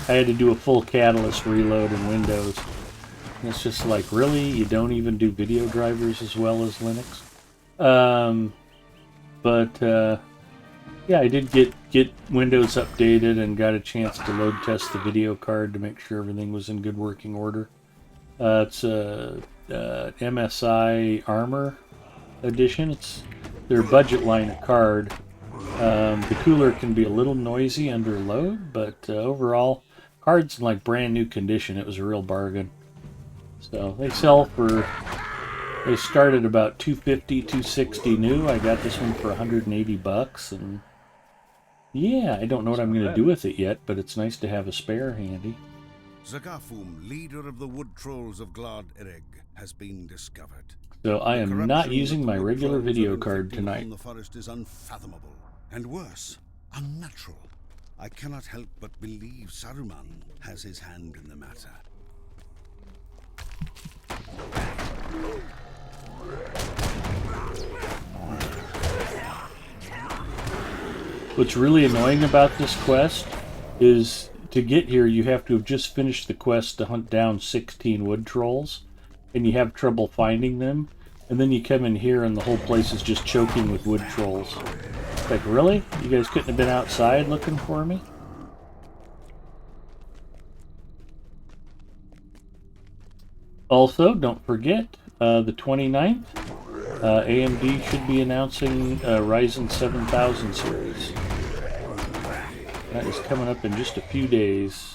I had to do a full Catalyst reload in Windows. And it's just like, really? You don't even do video drivers as well as Linux? Yeah, I did get Windows updated and got a chance to load test the video card to make sure everything was in good working order. It's a MSI Armor edition. It's their budget line of card. The cooler can be a little noisy under load, but overall, card's in like brand new condition. It was a real bargain. So they start at about $250, $260 new. I got this one for $180, and yeah, I don't know what I'm going to do with it yet, but it's nice to have a spare handy. Zagafum, leader of the wood trolls of Glad Erig, has been discovered. So I am not using my regular video card tonight. The forest is unfathomable, and worse, unnatural. I cannot help but believe Saruman has his hand in the matter. What's really annoying about this quest is to get here you have to have just finished the quest to hunt down 16 wood trolls, and you have trouble finding them, and then you come in here and the whole place is just choking with wood trolls. Like, really? You guys couldn't have been outside looking for me? Also, don't forget, the 29th, AMD should be announcing Ryzen 7000 series. That is coming up in just a few days.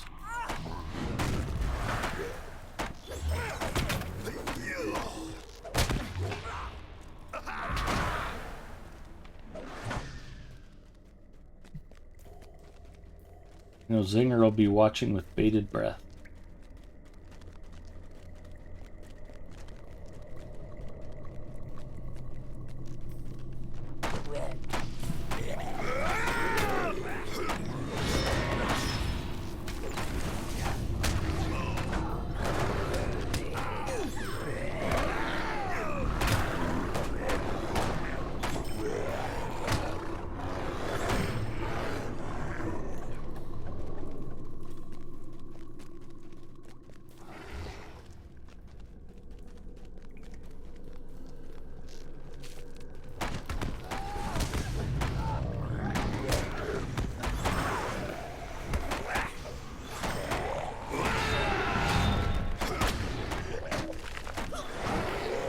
You know, Zinger will be watching with bated breath.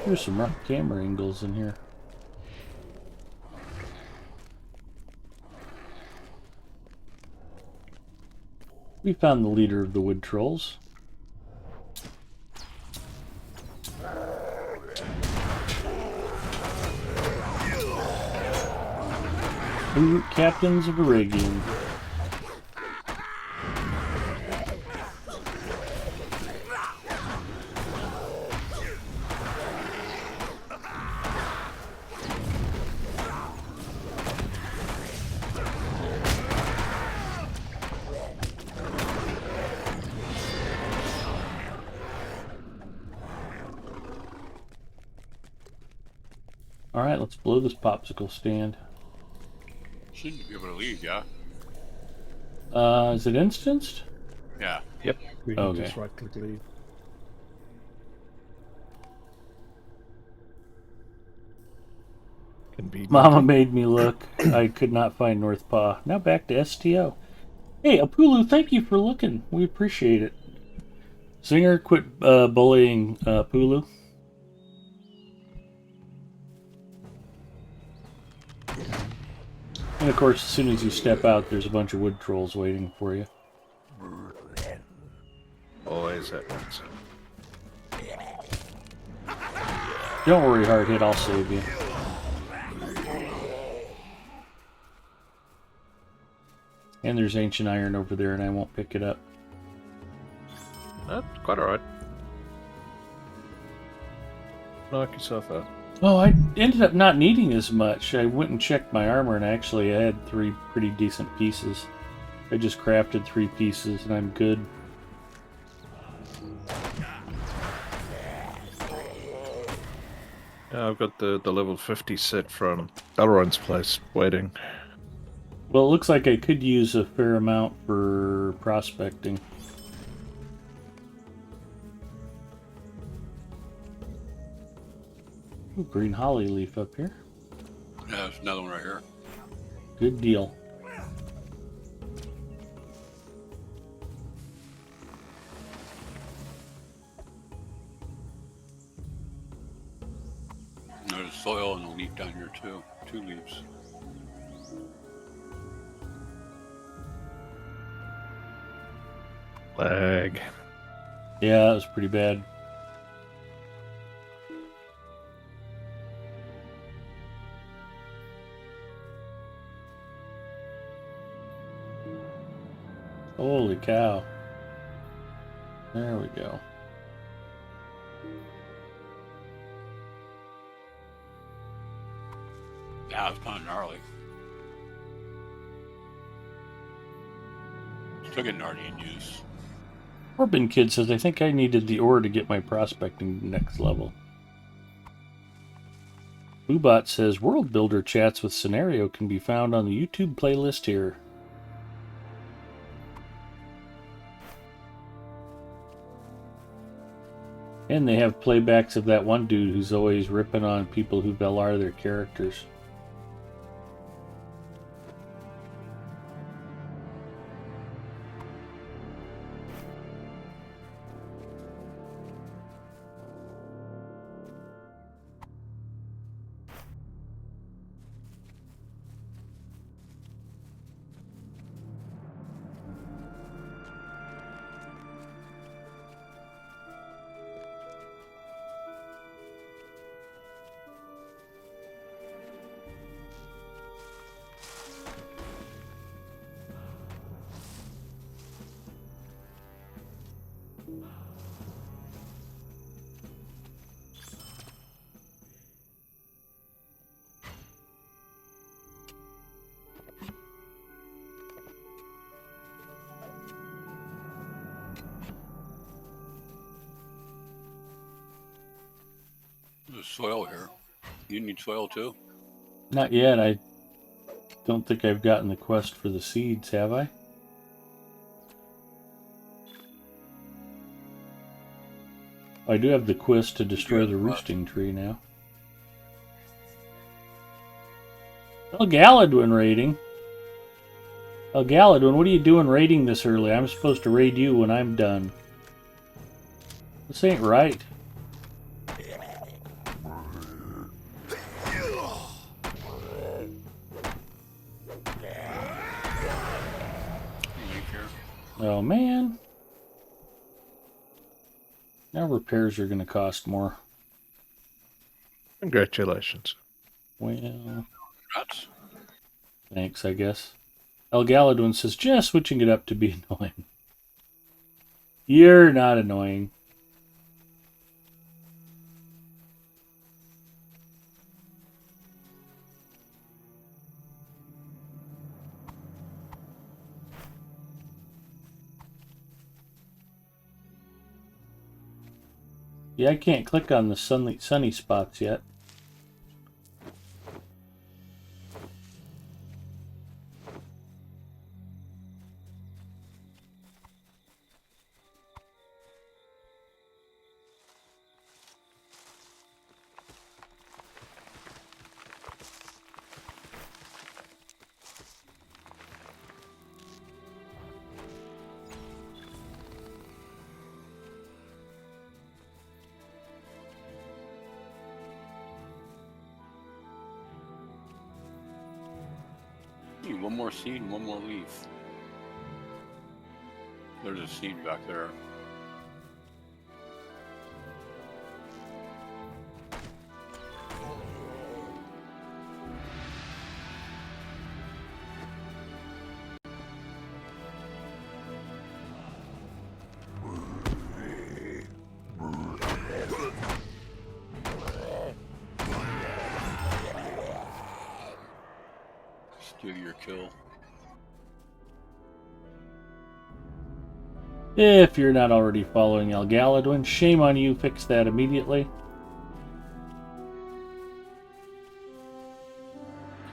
There's some rough camera angles in here. We found the leader of the wood trolls. Root captains of Aragian. Alright, let's blow this popsicle stand. Shouldn't be able to leave, yeah? Is it instanced? Yeah. Yep. We can Okay. just right-click leave. Convenient. Mama made me look. I could not find North Paw. Now back to STO. Hey, Apulu, thank you for looking. We appreciate it. Singer, quit bullying Apulu. And of course, as soon as you step out, there's a bunch of wood trolls waiting for you. Always happens. Don't worry, hard hit, I'll save you. And there's ancient iron over there, and I won't pick it up. That's quite alright. Knock yourself out. Oh, I ended up not needing as much. I went and checked my armor, and actually I had 3 pretty decent pieces. I just crafted 3 pieces, and I'm good. Yeah, I've got the level 50 set from Elrond's place waiting. Well, it looks like I could use a fair amount for prospecting. Ooh, green holly leaf up here. Yeah, there's another one right here. Good deal. There's soil and a leaf down here too. 2 leaves. Lag. Yeah, that was pretty bad. Holy cow. There we go. Yeah, it's kind of gnarly. Still getting gnarly in use. Corbin Kid says, I think I needed the ore to get my prospecting next level. Boobot says, World Builder chats with scenario can be found on the YouTube playlist here. And they have playbacks of that one dude who's always ripping on people who Velar their characters. There's soil here. You need soil too? Not yet. I don't think I've gotten the quest for the seeds, have I? I do have the quest to destroy the roosting tree now. Oh, Galadwin raiding. Oh, Galadwin, what are you doing raiding this early? I'm supposed to raid you when I'm done. This ain't right. Oh, man. Now repairs are going to cost more. Congratulations. Well, Nuts. thanks, I guess. El Galadwin says, just switching it up to be annoying. You're not annoying. Yeah, I can't click on the sunny spots yet. Need one more seed and one more leaf. There's a seed back there. Steal your kill. If you're not already following El Galadwin, shame on you. Fix that immediately.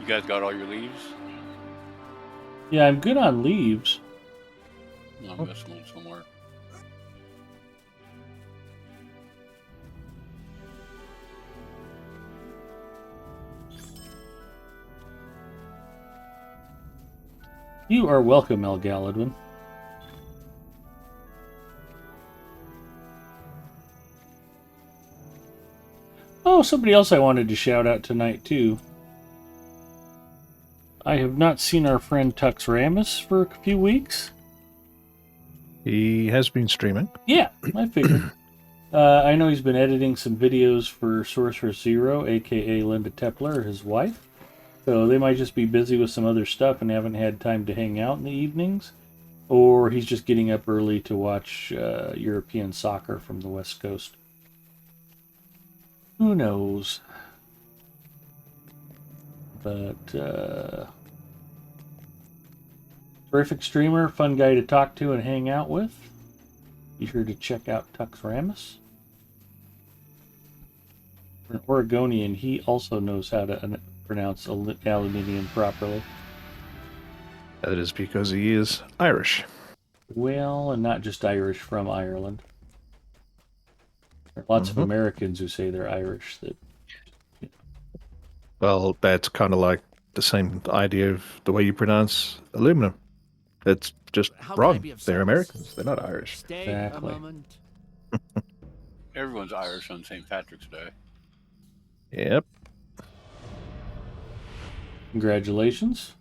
You guys got all your leaves? Yeah, I'm good on leaves. No, I'm missing one somewhere. You are welcome, El Galadwin. Oh, somebody else I wanted to shout out tonight, too. I have not seen our friend Tux Ramus for a few weeks. He has been streaming. Yeah, I figured. I know he's been editing some videos for Sorcerer Zero, aka Linda Tepler, his wife. So they might just be busy with some other stuff and haven't had time to hang out in the evenings. Or he's just getting up early to watch European soccer from the West Coast. Who knows? But, terrific streamer, fun guy to talk to and hang out with. Be sure to check out Tux Ramus. For an Oregonian, he also knows how to pronounce aluminium properly. That is because he is Irish. Well, and not just Irish from Ireland. There are lots of Americans who say they're Irish. Well, that's kind of like the same idea of the way you pronounce aluminum. That's just How can I wrong. be of They're service? Americans. They're not Irish. Stay Exactly. a moment. Everyone's Irish on St. Patrick's Day. Yep. Congratulations.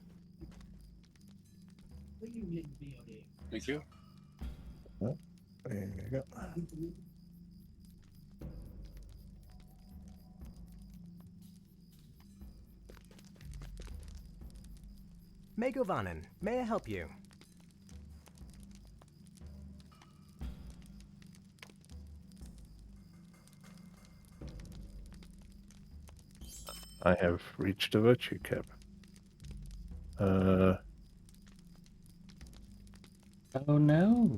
Thank you. There you go. Megovanen, may I help you? I have reached a virtue cap. Oh no.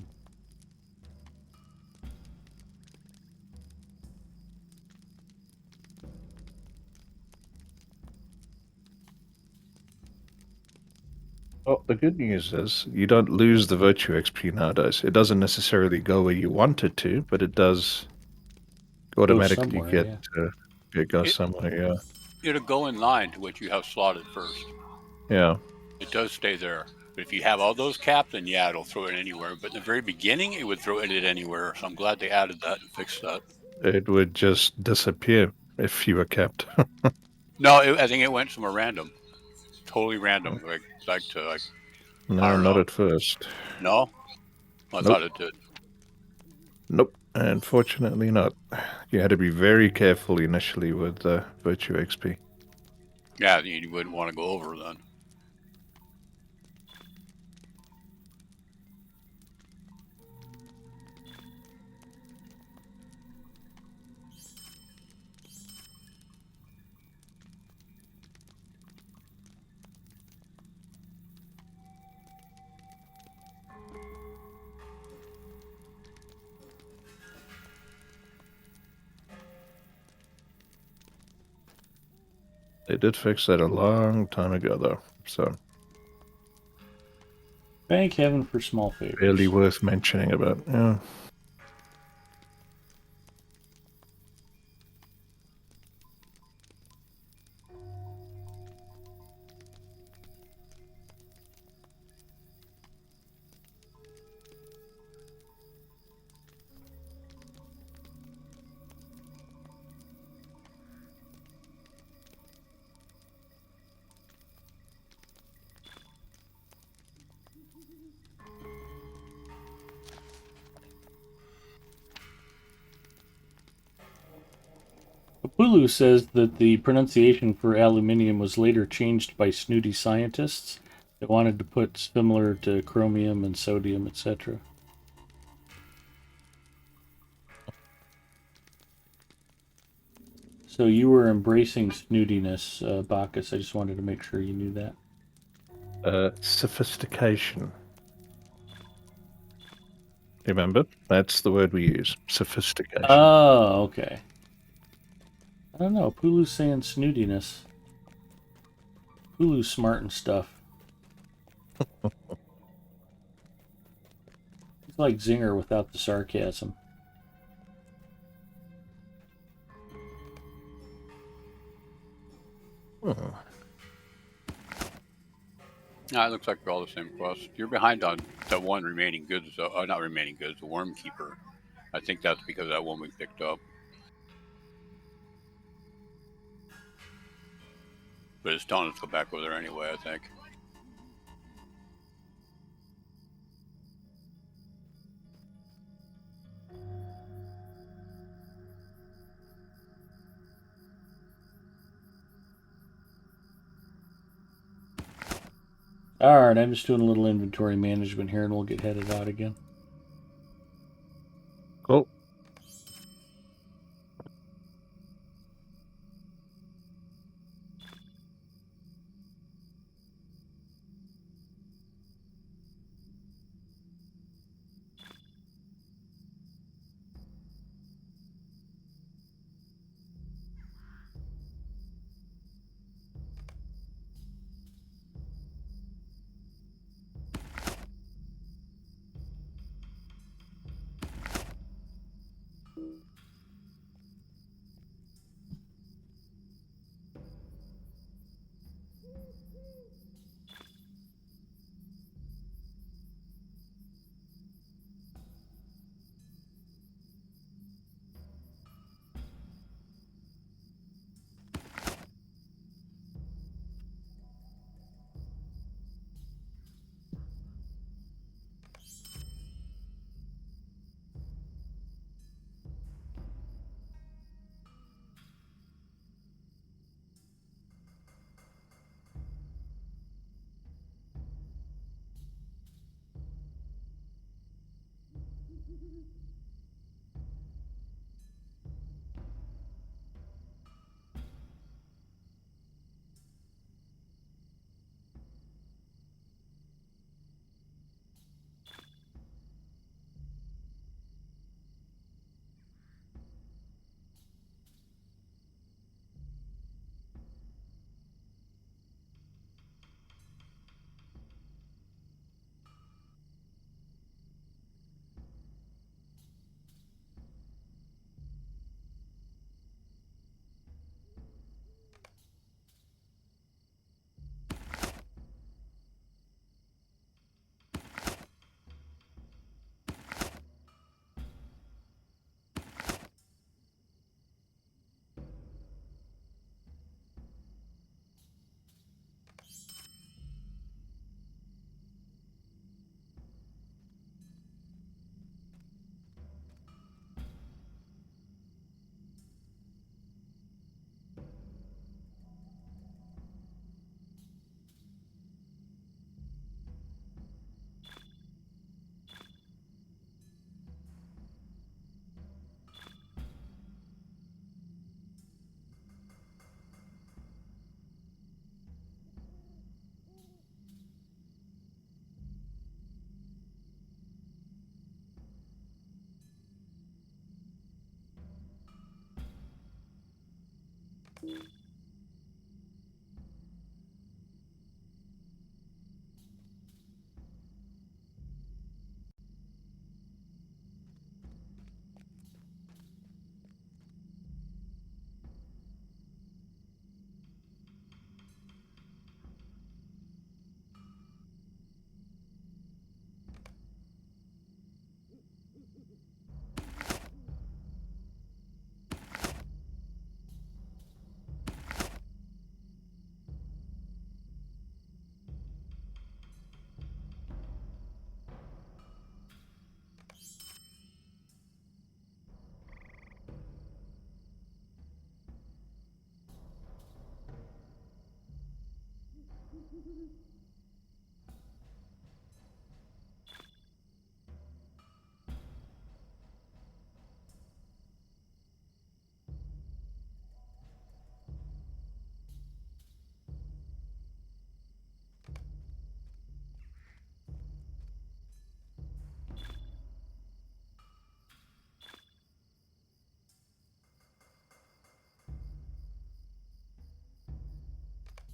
Well, the good news is you don't lose the virtue XP nowadays. It doesn't necessarily go where you want it to, but it does automatically somewhere, get yeah. it goes somewhere. Yeah, It'll go in line to what you have slotted first. yeah. It does stay there. But if you have all those capped, then yeah, it'll throw it anywhere. But in the very beginning, it would throw it anywhere. So I'm glad they added that and fixed that. It would just disappear if you were kept. No, I think it went somewhere random. Totally random. Like I No, don't not know. at first. No? I thought it did. Nope. Unfortunately not. You had to be very careful initially with virtue XP. Yeah, you wouldn't want to go over then. They did fix that a long time ago, though. So Thank heaven for small favors. barely worth mentioning about. Yeah. Pulu says that the pronunciation for aluminium was later changed by snooty scientists that wanted to put similar to chromium and sodium, etc. So you were embracing snootiness, Bacchus. I just wanted to make sure you knew that. Sophistication. Remember? That's the word we use. Sophistication. Oh, okay. I don't know. Pulu's saying snootiness. Pulu's smart and stuff. He's like Zinger without the sarcasm. Nah, it looks like they're all the same quest. You're behind on that one remaining goods, not remaining goods, the Worm Keeper. I think that's because of that one we picked up. But it's telling us to go back over there anyway, I think. Alright, I'm just doing a little inventory management here and we'll get headed out again. Cool.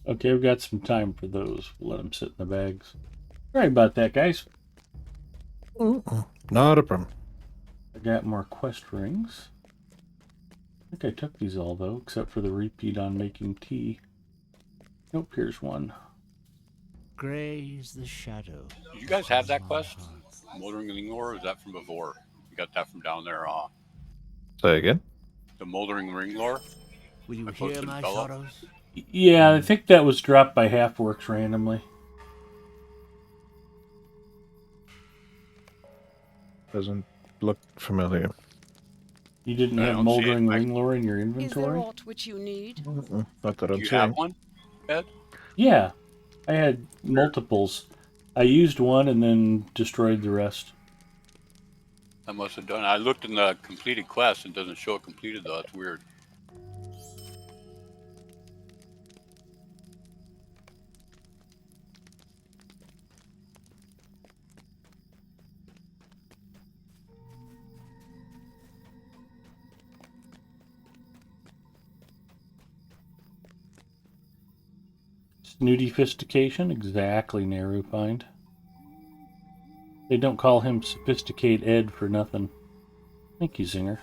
Okay, we've got some time for those. We'll let them sit in the bags. Sorry about that, guys. Not a problem. I got more quest rings. I think I took these all, though, except for the repeat on making tea. Nope, here's one. Grey is the shadow. Did you guys have that quest? Moldering ring lore, or is that from before? You got that from down there, Say again? the moldering ring lore? Will you I hear posted my fellow. sorrows? Yeah, I think that was dropped by Halfworks randomly. Doesn't look familiar. You didn't I have don't see it. moldering ring lore in your Is there inventory? aught which you need? Not that Do I'm you have seeing. one, Ed? Yeah, I had multiples. I used one and then destroyed the rest. I must have done. I looked in the completed quest and it doesn't show it completed though. That's weird. Snooty-fistication, exactly, Nehru find. They don't call him Sophisticate Ed for nothing. Thank you, Zinger.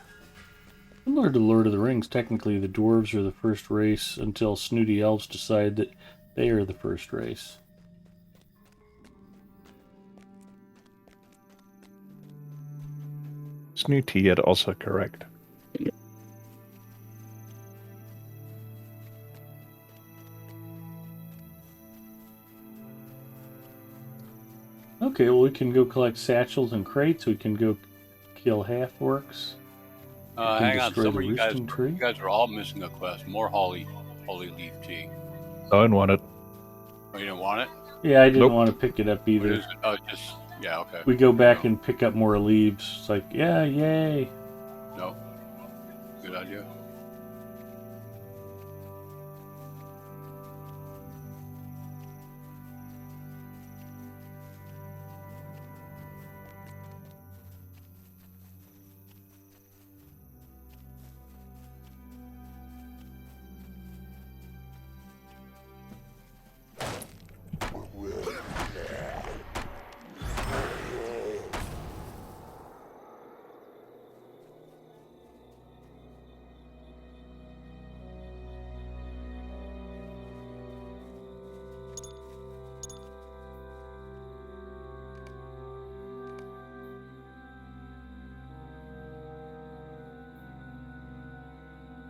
Similar to Lord of the Rings, technically the dwarves are the first race until snooty elves decide that they are the first race. Snooty yet also correct. Okay, well we can go collect satchels and crates. We can go kill half-orcs. Hang on. destroy Some the of you guys, roosting tree? you guys are all missing a quest. More holly leaf tea. I don't want it. Oh, you didn't want it? Yeah, I didn't Nope. want to pick it up What either. is it? Oh, just yeah. Okay. We go back No. and pick up more leaves. It's like, yeah, yay. No. Good idea.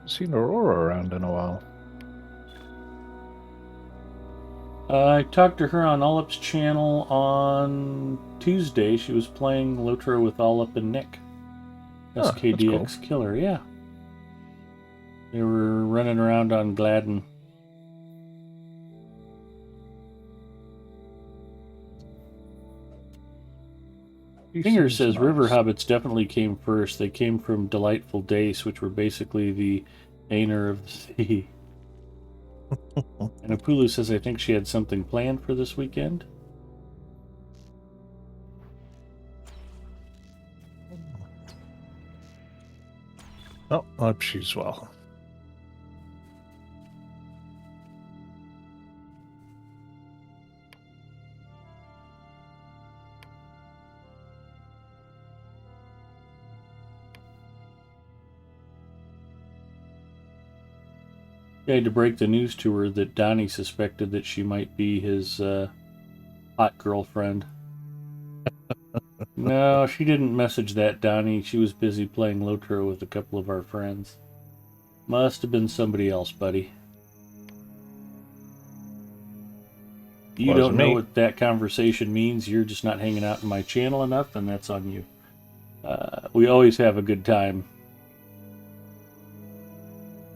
Seen Aurora around in a while. I talked to her on Olip's channel on Tuesday. She was playing Lotro with Olip and Nick. Oh, that's SKDX cool. Killer, yeah. They were running around on Gladden. Finger says River Hobbits definitely came first. They came from Delightful Days, which were basically the Aner of the Sea. And Apulu says, I think she had something planned for this weekend. Oh, I hope she's well. I had to break the news to her that Donnie suspected that she might be his hot girlfriend. No, she didn't message that, Donnie. She was busy playing Lotro with a couple of our friends. Must have been somebody else, buddy. You Wasn't don't know me. what that conversation means. You're just not hanging out in my channel enough, and that's on you. We always have a good time.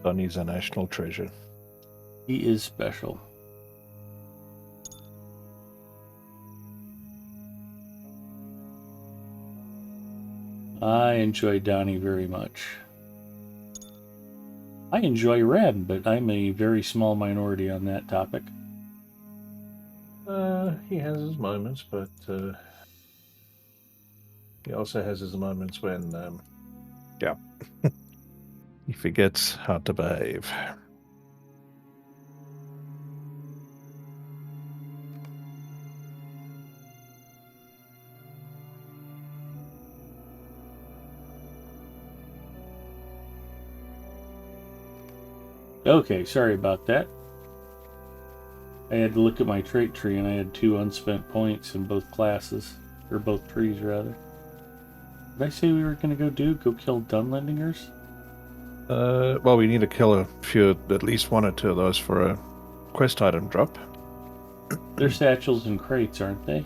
Donnie's a national treasure. He is special. I enjoy Donnie very much. I enjoy Reb, but I'm a very small minority on that topic. He has his moments, but he also has his moments when, yeah, he forgets how to behave. Okay, sorry about that. I had to look at my trait tree and I had 2 unspent points in both classes. Or both trees, rather. Did I say we were going to go kill Dunlendingers? Well, we need to kill a few, at least 1 or 2 of those for a quest item drop. They're satchels and crates, aren't they?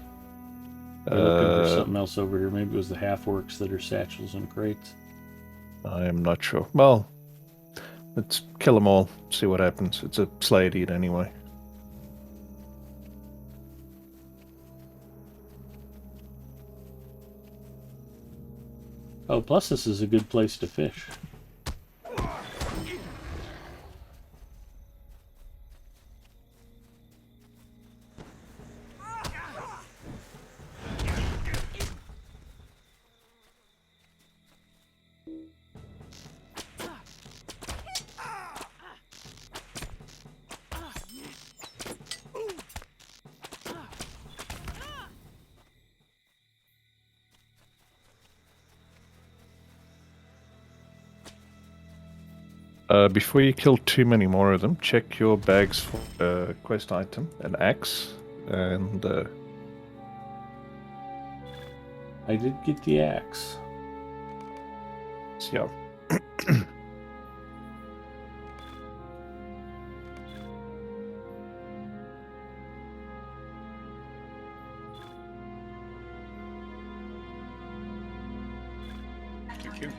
We're looking for something else over here. Maybe it was the half-orcs that are satchels and crates. I am not sure. Well, let's kill them all, see what happens. It's a Slade eat anyway. Oh, plus this is a good place to fish. Before you kill too many more of them, check your bags for a quest item, an axe, and I did get the axe. yeah. Thank you.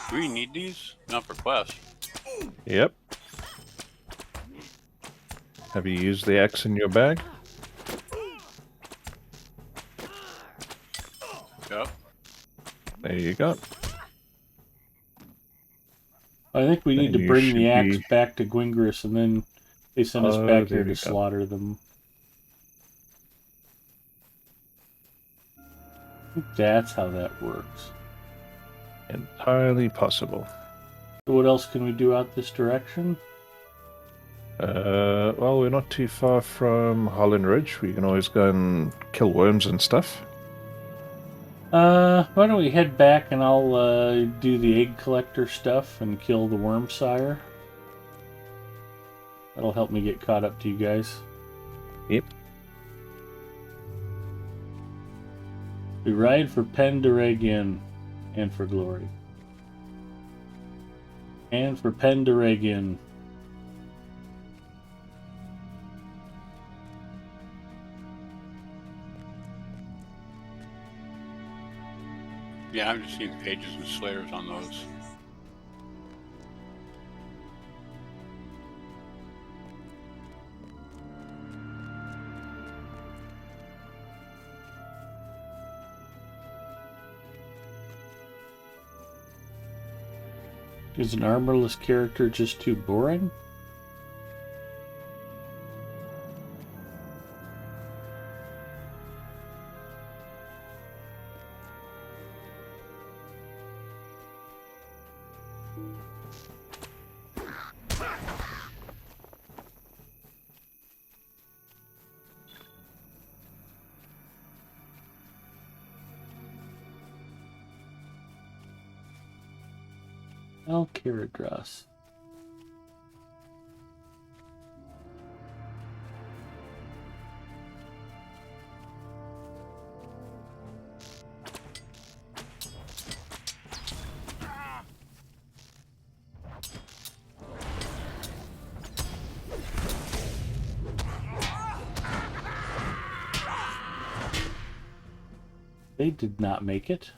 Do we need these? Not for quests. Yep. Have you used the axe in your bag? Yep. There you go. I think we need Then to you bring the should axe be- back to Gwingris, and then they send us Oh, back there here to you go. slaughter them. I think that's how that works. Entirely possible. So what else can we do out this direction? Well, we're not too far from Holland Ridge. We can always go and kill worms and stuff. Why don't we head back and I'll do the egg collector stuff and kill the worm sire. That'll help me get caught up to you guys. Yep. We ride for Penderegan and for glory. And for Penderegan. Yeah, I'm just seeing pages and slayers on those. Is an armorless character just too boring? Alcaradras. They did not make it.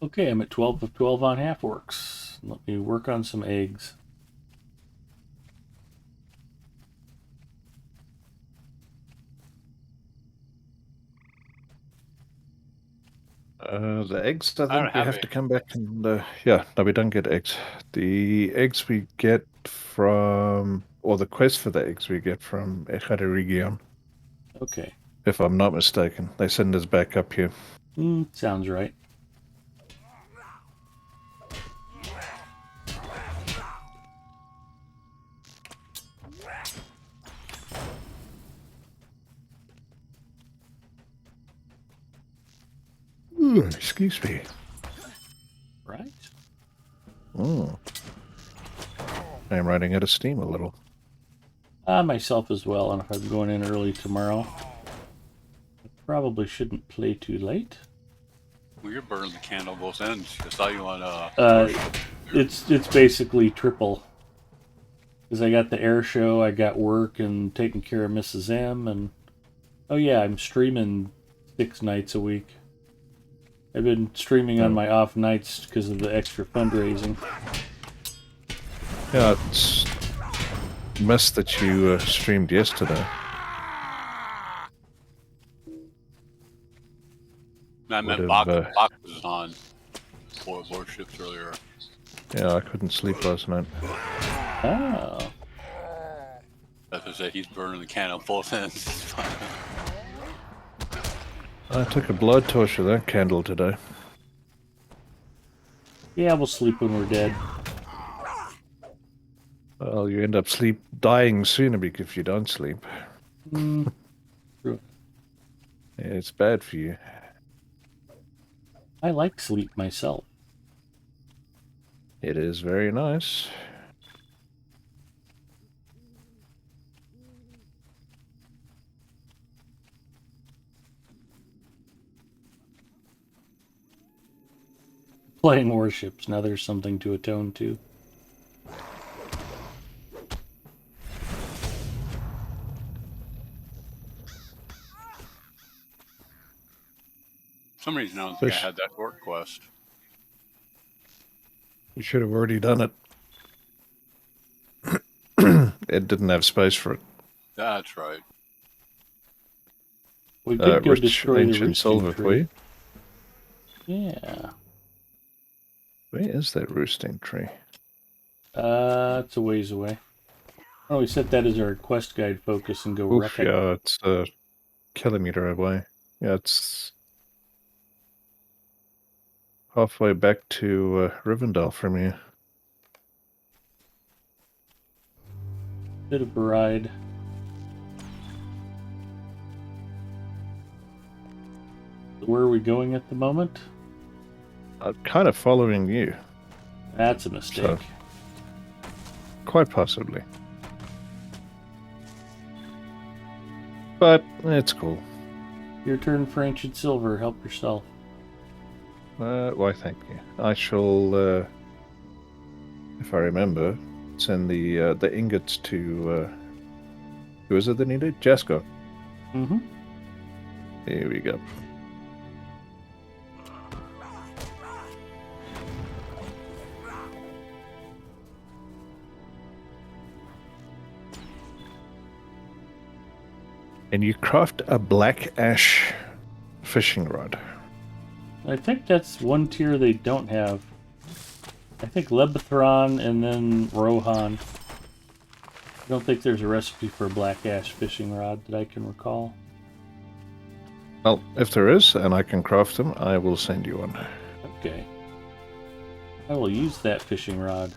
Okay, I'm at 12 of 12 on half orcs. Let me work on some eggs. The eggs, I I don't think we have have to it. come back and yeah, no, we don't get eggs. The eggs we get from, or the quest for the eggs we get from Echadarigion, Okay. if I'm not mistaken. They send us back up here. Sounds right. Ooh, excuse me. Right? Mm. I'm running out of steam a little. Myself as well, and if I'm going in early tomorrow, I probably shouldn't play too late. Well, you're burning the candle both ends. I saw you on It's basically triple. Because I got the air show, I got work and taking care of Mrs. M, and oh yeah, I'm streaming 6 nights a week. I've been streaming on my off nights because of the extra fundraising. Yeah, it's missed that you streamed yesterday. I meant Would've, Bach was on warships earlier. Yeah, I couldn't sleep last night. Oh. As I said, he's burning the candle both ends. I took a blood torch of that candle today. Yeah, we'll sleep when we're dead. Well, you end up dying sooner if you don't sleep. True. It's bad for you. I like sleep myself. It is very nice. Playing warships, now there's something to atone to. For some reason, I don't think I had that orc quest. You should have already done it. It didn't have space for it. That's right. We could go Rich destroy the ancient roosting silver for tree. you. Yeah. Where is that roosting tree? It's a ways away. Why don't we set that as our quest guide focus and go wreck Oof, it? yeah, it's a kilometer away. Yeah, it's halfway back to Rivendell from here. Bit of a ride. Where are we going at the moment? I'm kind of following you, That's a mistake. So- quite possibly. But it's cool. Your turn for ancient silver. Help yourself. Why, thank you. I shall, if I remember, send the ingots to, who is it that needed? Jasko. Mm-hmm. Here we go. And you craft a black ash fishing rod. I think that's one tier they don't have. I think Lebethron and then Rohan. I don't think there's a recipe for a black ash fishing rod that I can recall. Well, if there is, and I can craft them, I will send you one. Okay. I will use that fishing rod.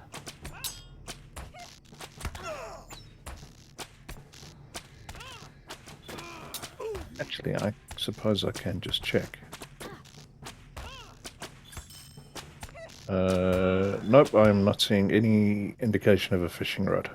Actually, I suppose I can just check. Nope, I'm not seeing any indication of a fishing rod.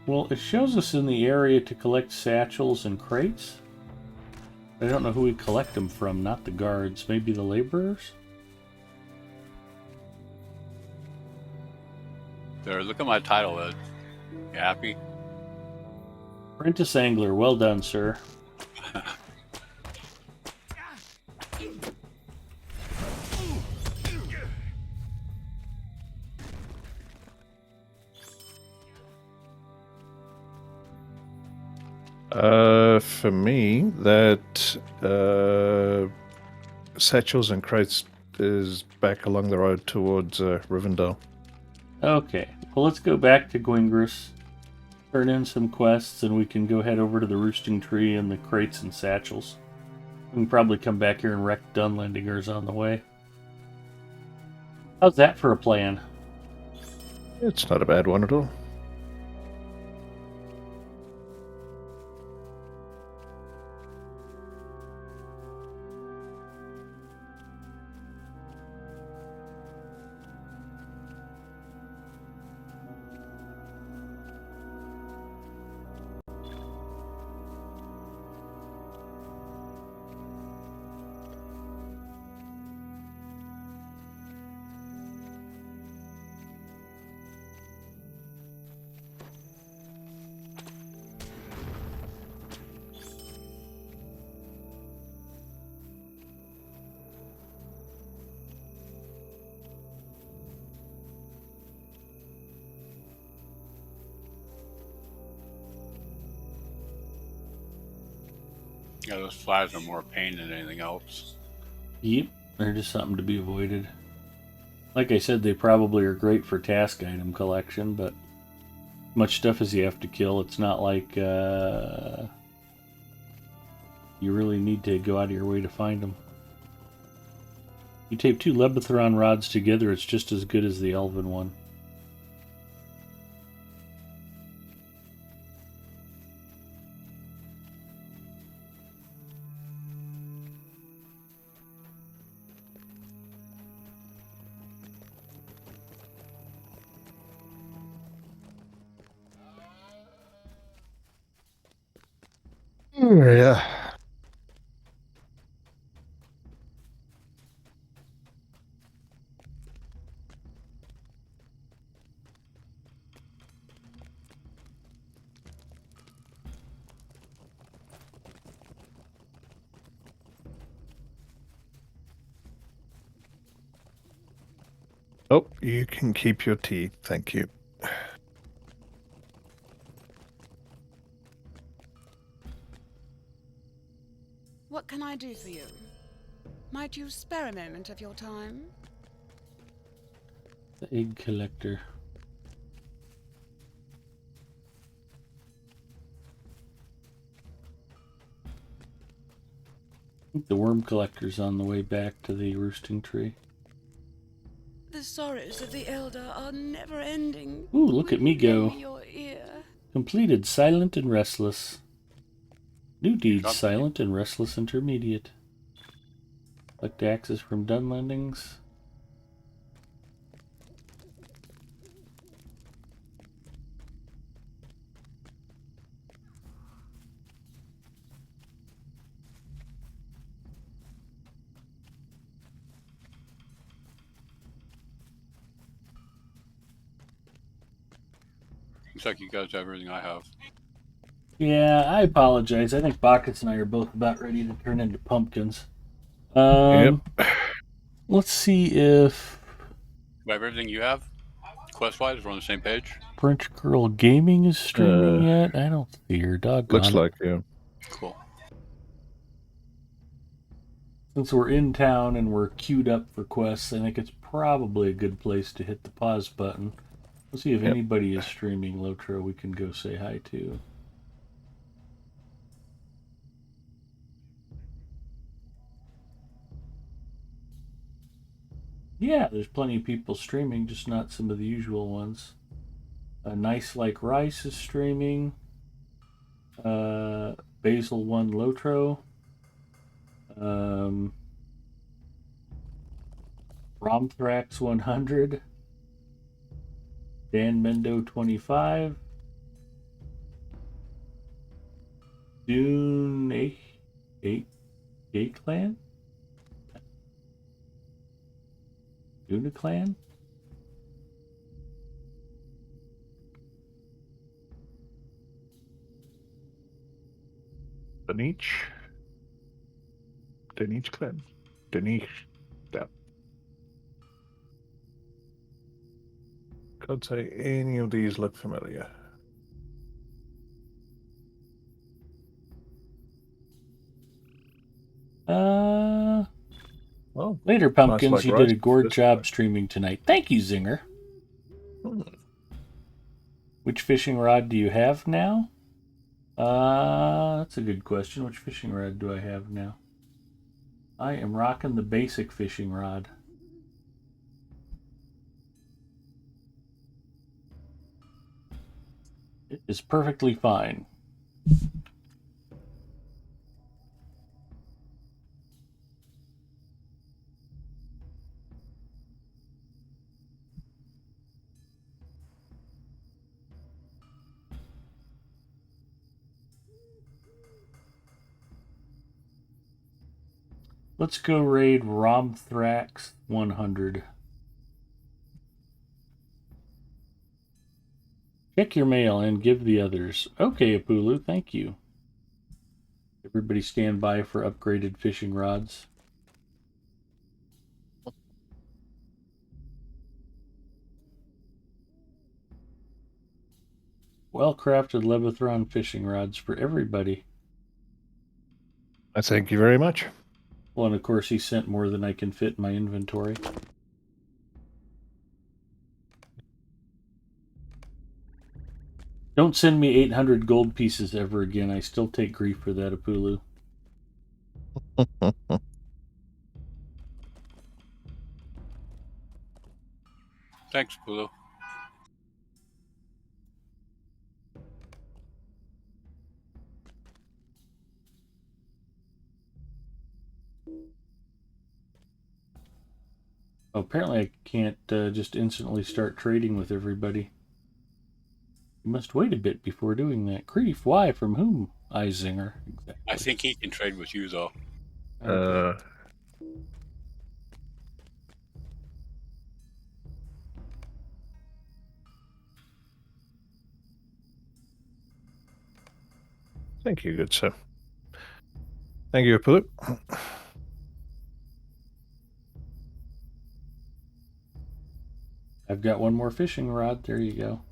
Well, it shows us in the area to collect satchels and crates. I don't know who we collect them from, not the guards. Maybe the laborers? There, look at my title, Ed. You happy? Apprentice Angler, well done, sir. For me, that satchels and crates is back along the road towards Rivendell. Okay, well let's go back to Gwingris, turn in some quests, and we can go head over to the Roosting Tree and the crates and satchels. We can probably come back here and wreck Dunlendingers on the way. How's that for a plan? It's not a bad one at all. Yeah, those flies are more pain than anything else. Yep, they're just something to be avoided. Like I said, they probably are great for task item collection, but much stuff as you have to kill, it's not like you really need to go out of your way to find them. You tape 2 Lebathron rods together, it's just as good as the Elven one. Yeah. Oh, you can keep your tea. Thank you. What can I do for you? Might you spare a moment of your time? The egg collector. I think the worm collector's on the way back to the Roosting Tree. The sorrows of the elder are never ending. Ooh, look Will at me you lend go. me your ear? Completed Silent and Restless. New deeds, Drop- Silent and Restless Intermediate. Collect axes from Dunlendings. Looks like you guys have everything I have. Yeah, I apologize. I think Bacchus and I are both about ready to turn into pumpkins. Yep. Let's see if You have everything you have? Quest-wise, we're on the same page? French Girl Gaming is streaming yet. I don't see her. Doggone Looks it. like, yeah. Cool. Since we're in town and we're queued up for quests, I think it's probably a good place to hit the pause button. Let's see if Yep. anybody is streaming Lotro we can go say hi to. Yeah, there's plenty of people streaming, just not some of the usual ones. Nice Like Rice is streaming. Basil 1 Lotro. Romthrax 100. Dan Mendo 25. Dune Clan? Dune Clan? Denich clan. Denich. Yeah. Can't say any of these look familiar. Oh, Later, Pumpkins. like You rice did a gourd this job way. streaming tonight. Thank you, Zinger. Hmm. Which fishing rod do you have now? That's a good question. Which fishing rod do I have now? I am rocking the basic fishing rod. It is perfectly fine. Let's go raid Romthrax 100. Check your mail and give the others. Okay, Apulu, thank you. Everybody stand by for upgraded fishing rods. Well-crafted Levithron fishing rods for everybody. I thank you very much. Well, and of course he sent more than I can fit in my inventory. Don't send me 800 gold pieces ever again. I still take grief for that, Apulu. Thanks, Pulu. Oh, apparently I can't just instantly start trading with everybody. You must wait a bit before doing that. Grief, why? From whom? Zinger. Exactly. I think he can trade with you, though. Okay. Thank you, good sir. Thank you, Apulu. I've got one more fishing rod. There you go.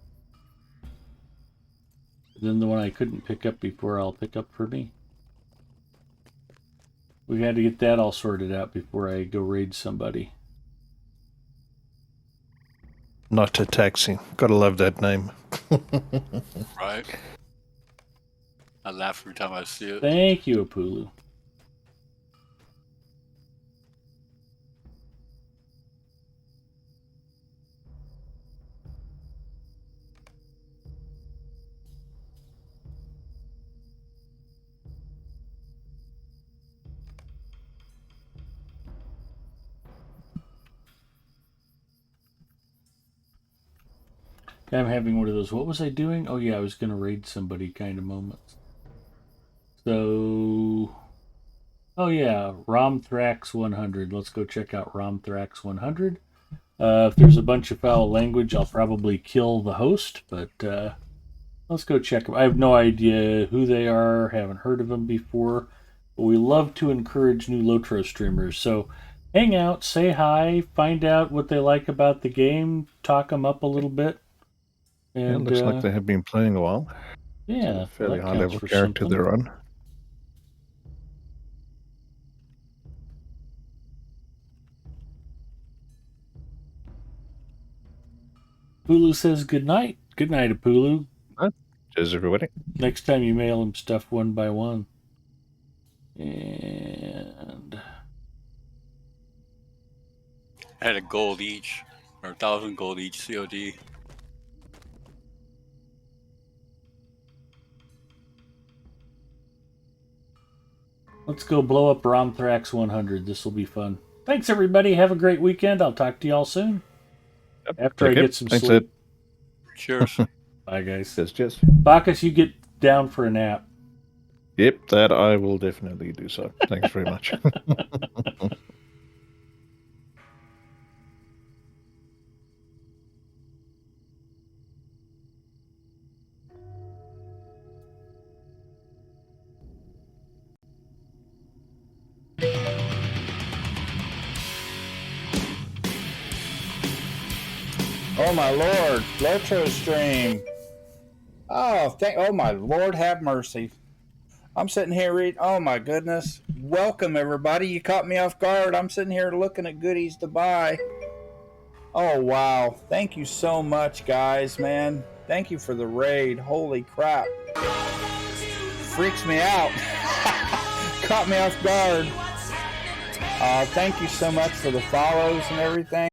Then the one I couldn't pick up before, I'll pick up for me. We had to get that all sorted out before I go raid somebody. Not a taxi. Gotta love that name. Right? I laugh every time I see it. Thank you, Apulu. I'm having one of those, what was I doing? Oh yeah, I was going to raid somebody kind of moments. So, oh yeah, Romthrax 100. Let's go check out Romthrax 100. If there's a bunch of foul language, I'll probably kill the host, but let's go check them. I have no idea who they are, haven't heard of them before, but we love to encourage new Lotro streamers. So hang out, say hi, find out what they like about the game, talk them up a little bit. And yeah, it looks like they have been playing a while. Yeah, It's a fairly that high level counts for character something. they're on. Pulu says good night. Good night, Apulu. Cheers, everybody. Next time you mail him stuff one by one. And I had a gold each, or 1,000 gold each COD. let's go blow up Romthrax 100. This will be fun. Thanks, everybody. Have a great weekend. I'll talk to y'all soon. Yep. After I get some Thanks, sleep. Ed. Cheers. Bye, guys. Cheers. Bacchus, you get down for a nap. Yep, that I will definitely do so. Thanks very much. Oh my lord, retro stream. Oh my lord, have mercy. I'm sitting here reading. Oh my goodness. Welcome everybody. You caught me off guard. I'm sitting here looking at goodies to buy. Oh wow. Thank you so much, guys, man. Thank you for the raid. Holy crap. Freaks me out. Caught me off guard. Thank you so much for the follows and everything.